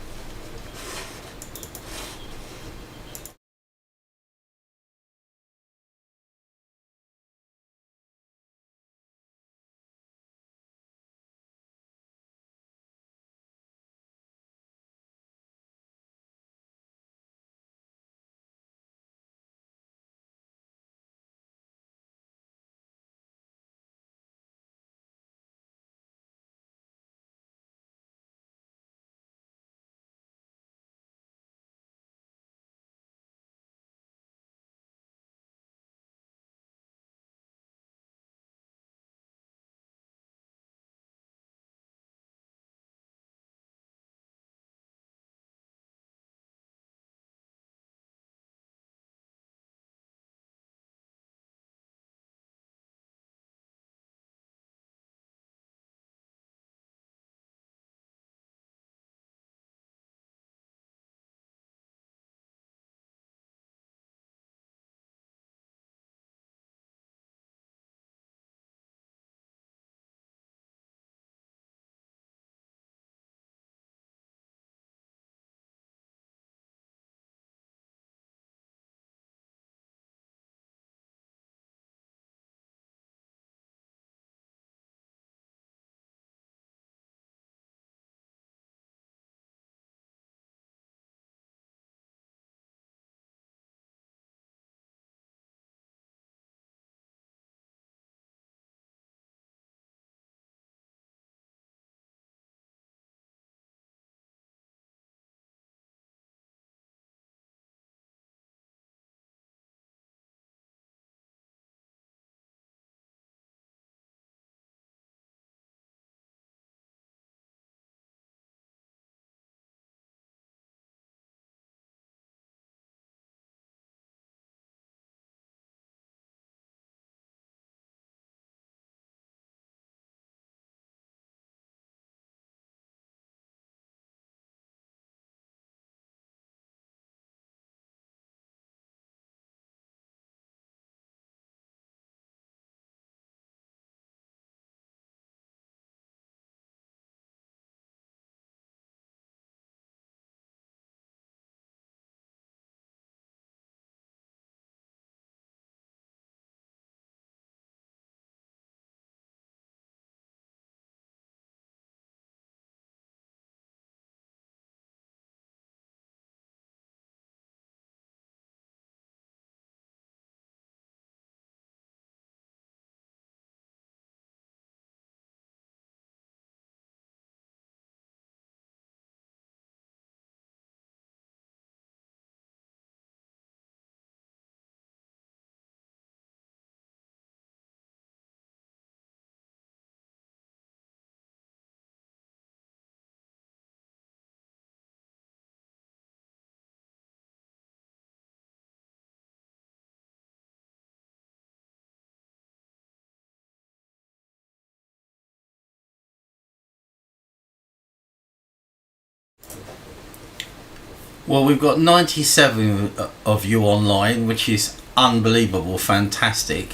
Well, we've got 97 of you online, which is unbelievable, fantastic.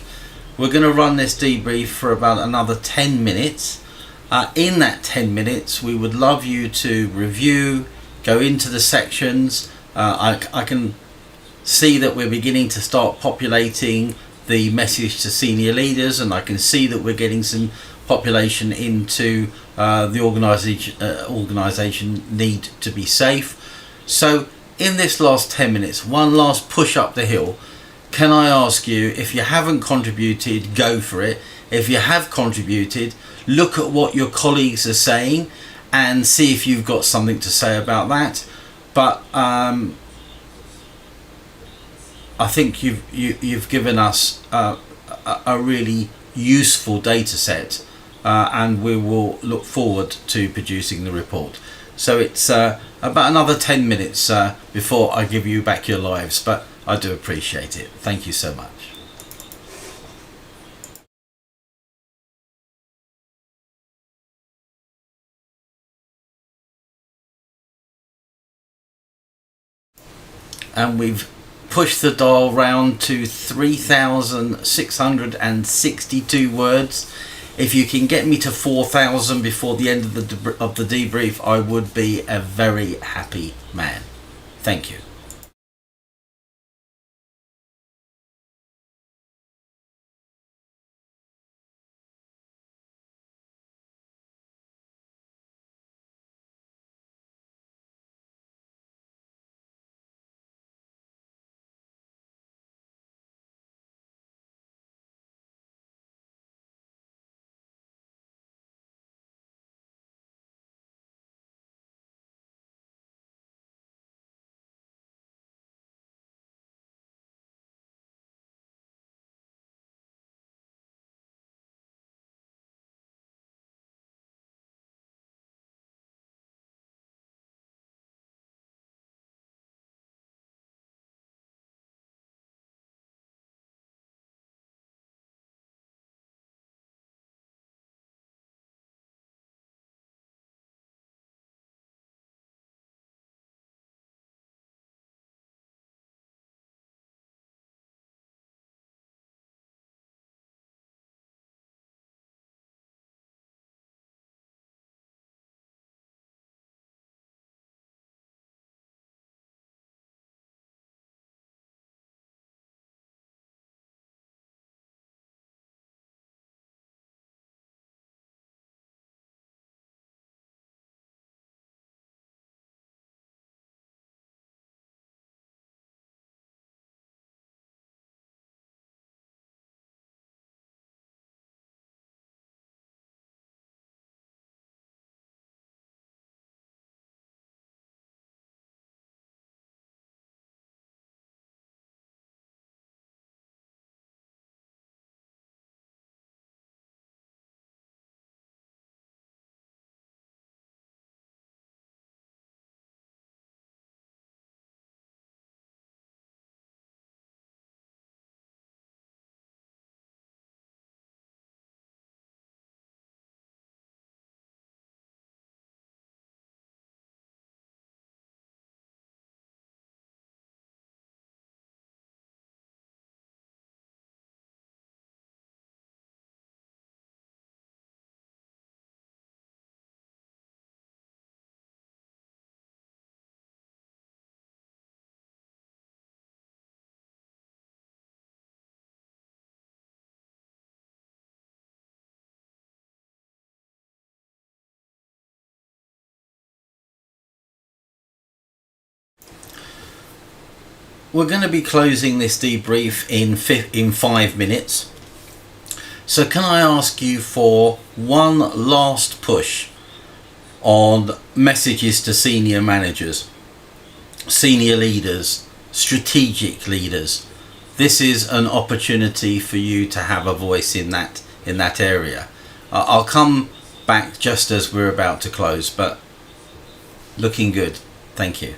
We're going to run this debrief for about another 10 minutes. In that 10 minutes, we would love you to review, go into the sections. I can see that we're beginning to start populating the message to senior leaders, and I can see that we're getting some population into the organisation need to be safe. So in this last 10 minutes, one last push up the hill. Can I ask you, if you haven't contributed, go for it. If you have contributed, look at what your colleagues are saying and see if you've got something to say about that. But I think you've given us a really useful data set, and we will look forward to producing the report. So it's about another 10 minutes before I give you back your lives, but I do appreciate it. Thank you so much. And we've pushed the dial round to 3,662 words. If you can get me to 4,000 before the end of the debrief, I would be a very happy man. Thank you. We're going to be closing this debrief in 5 minutes. So can I ask you for one last push on messages to senior managers, senior leaders, strategic leaders? This is an opportunity for you to have a voice in that area. I'll come back just as we're about to close, but looking good. Thank you.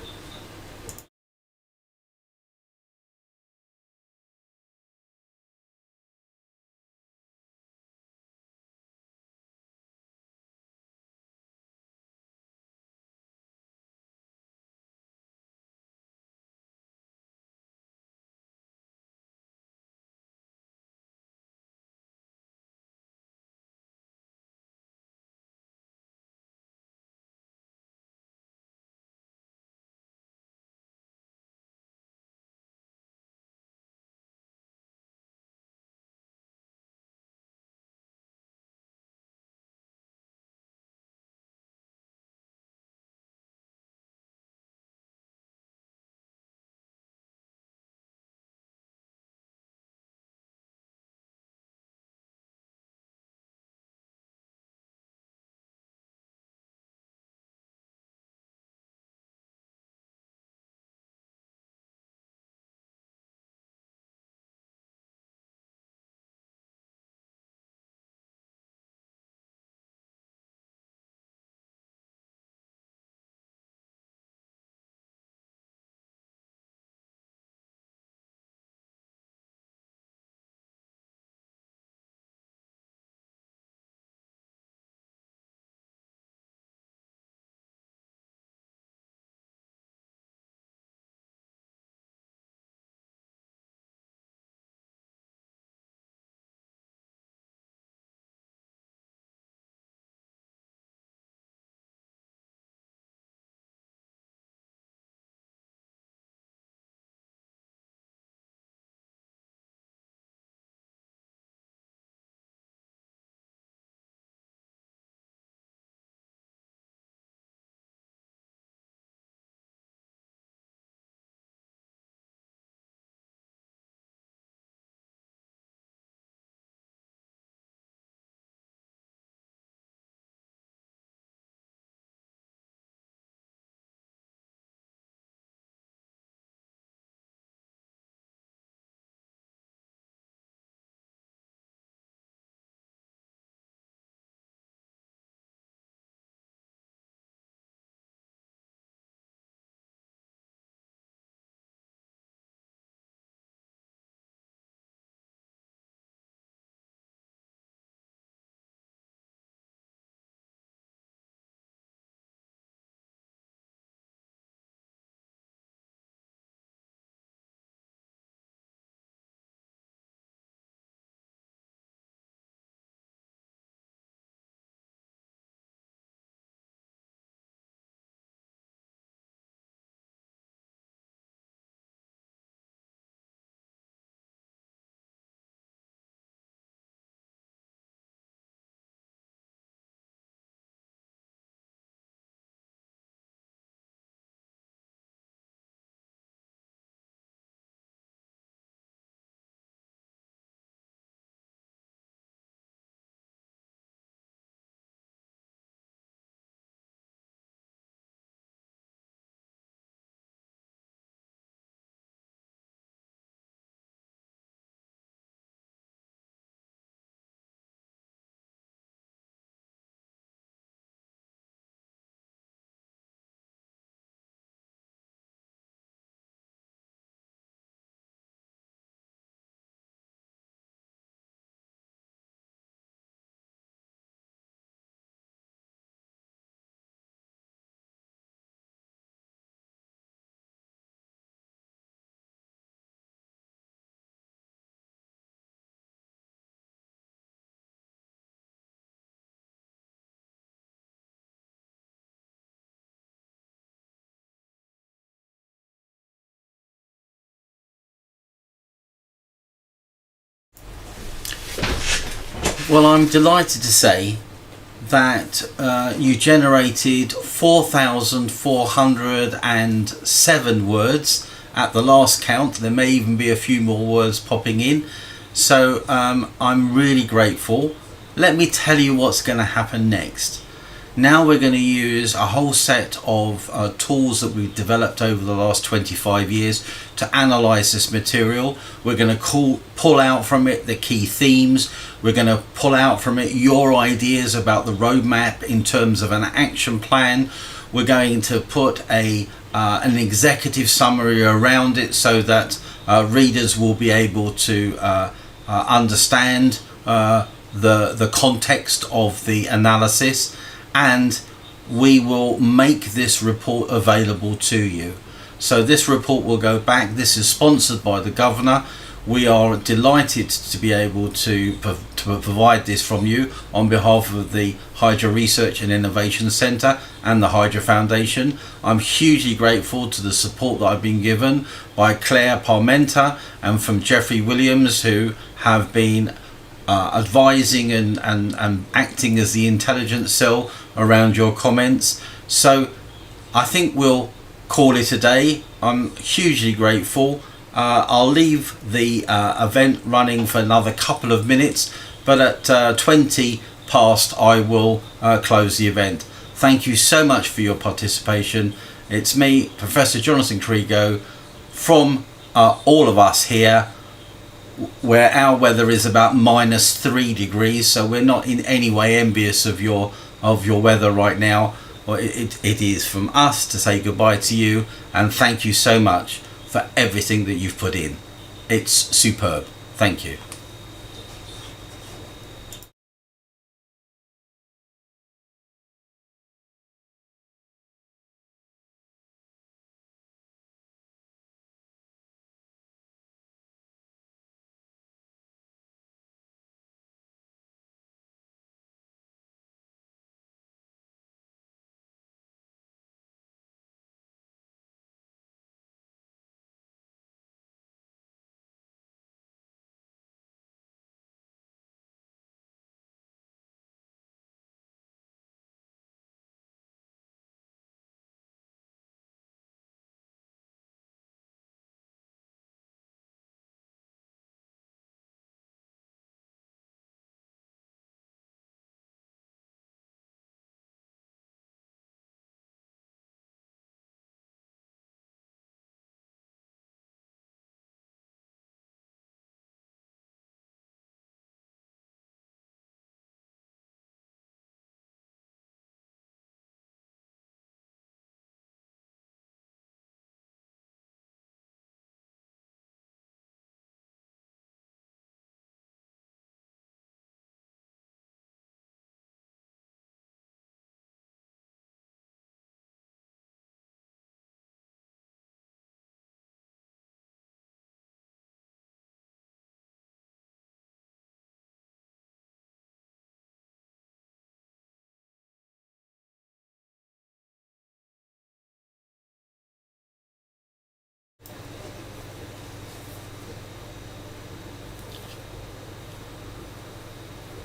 Well, I'm delighted to say that you generated 4,407 words at the last count. There may even be a few more words popping in. So I'm really grateful. Let me tell you what's going to happen next. Now we're going to use a whole set of tools that we've developed over the last 25 years to analyze this material. We're going to pull out from it the key themes. We're going to pull out from it your ideas about the roadmap in terms of an action plan. We're going to put an executive summary around it so that readers will be able to understand the context of the analysis, and we will make this report available to you. So this report will go back. This is sponsored by the Governor. We are delighted to be able to provide this from you on behalf of the Hydra Research and Innovation Centre and the Hydra Foundation. I'm hugely grateful to the support that I've been given by Claire Parmenter and from Jeffrey Williams, who have been advising and acting as the intelligence cell around your comments. So I think we'll call it a day. I'm hugely grateful. I'll leave the event running for another couple of minutes, but at 20 past I will close the event. Thank you so much for your participation. It's me, Professor Jonathan Krigo, from all of us here, where our weather is about -3 degrees, so we're not in any way envious of your weather right now. Well, it is from us to say goodbye to you and thank you so much for everything that you've put in. It's superb. Thank you.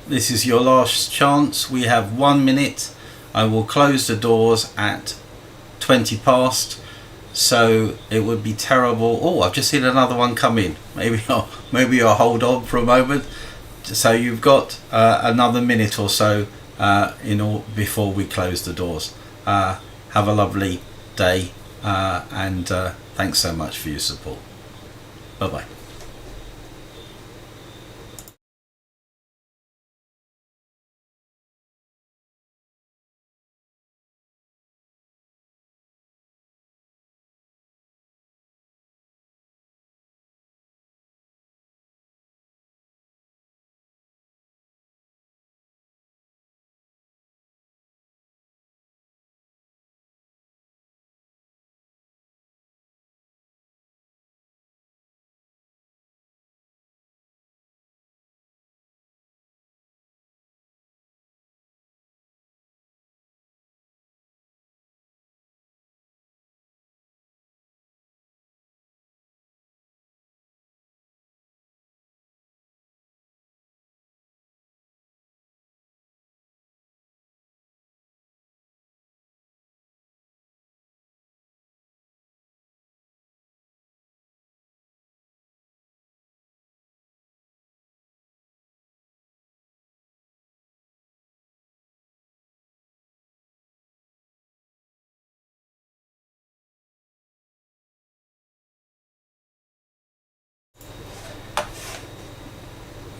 This is your last chance. We have 1 minute. I will close the doors at 20 past. So it would be terrible. Oh, I've just seen another one come in. Maybe I'll hold on for a moment. So you've got another minute or so before we close the doors. Have a lovely day, and thanks so much for your support. Bye bye.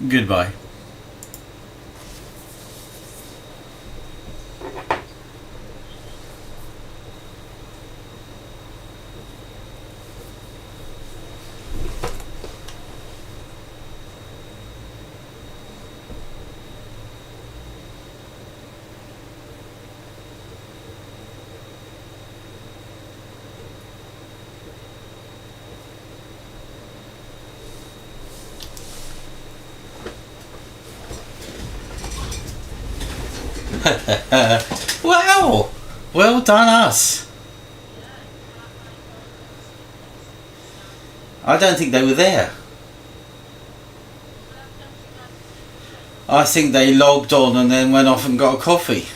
Goodbye. Wow! Well done us. I don't think they were there. I think they logged on and then went off and got a coffee.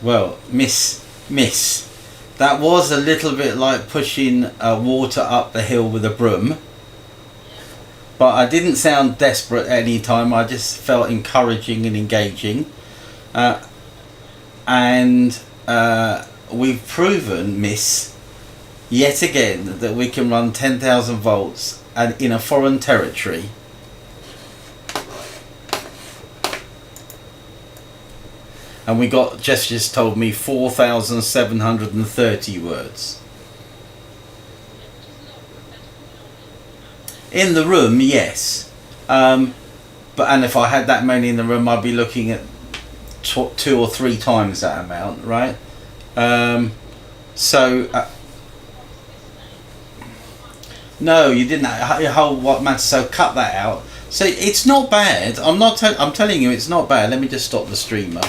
Well, miss, that was a little bit like pushing water up the hill with a broom. But I didn't sound desperate at any time. I just felt encouraging and engaging. And we've proven, miss, yet again, that we can run 10,000 volts and in a foreign territory. And we got, Jess just told me, 4,730 words. In the room, yes. And if I had that many in the room, I'd be looking at 2 or 3 times that amount, right? No, you didn't. Your whole what matter? So cut that out. So it's not bad. I'm telling you, it's not bad. Let me just stop the streamer.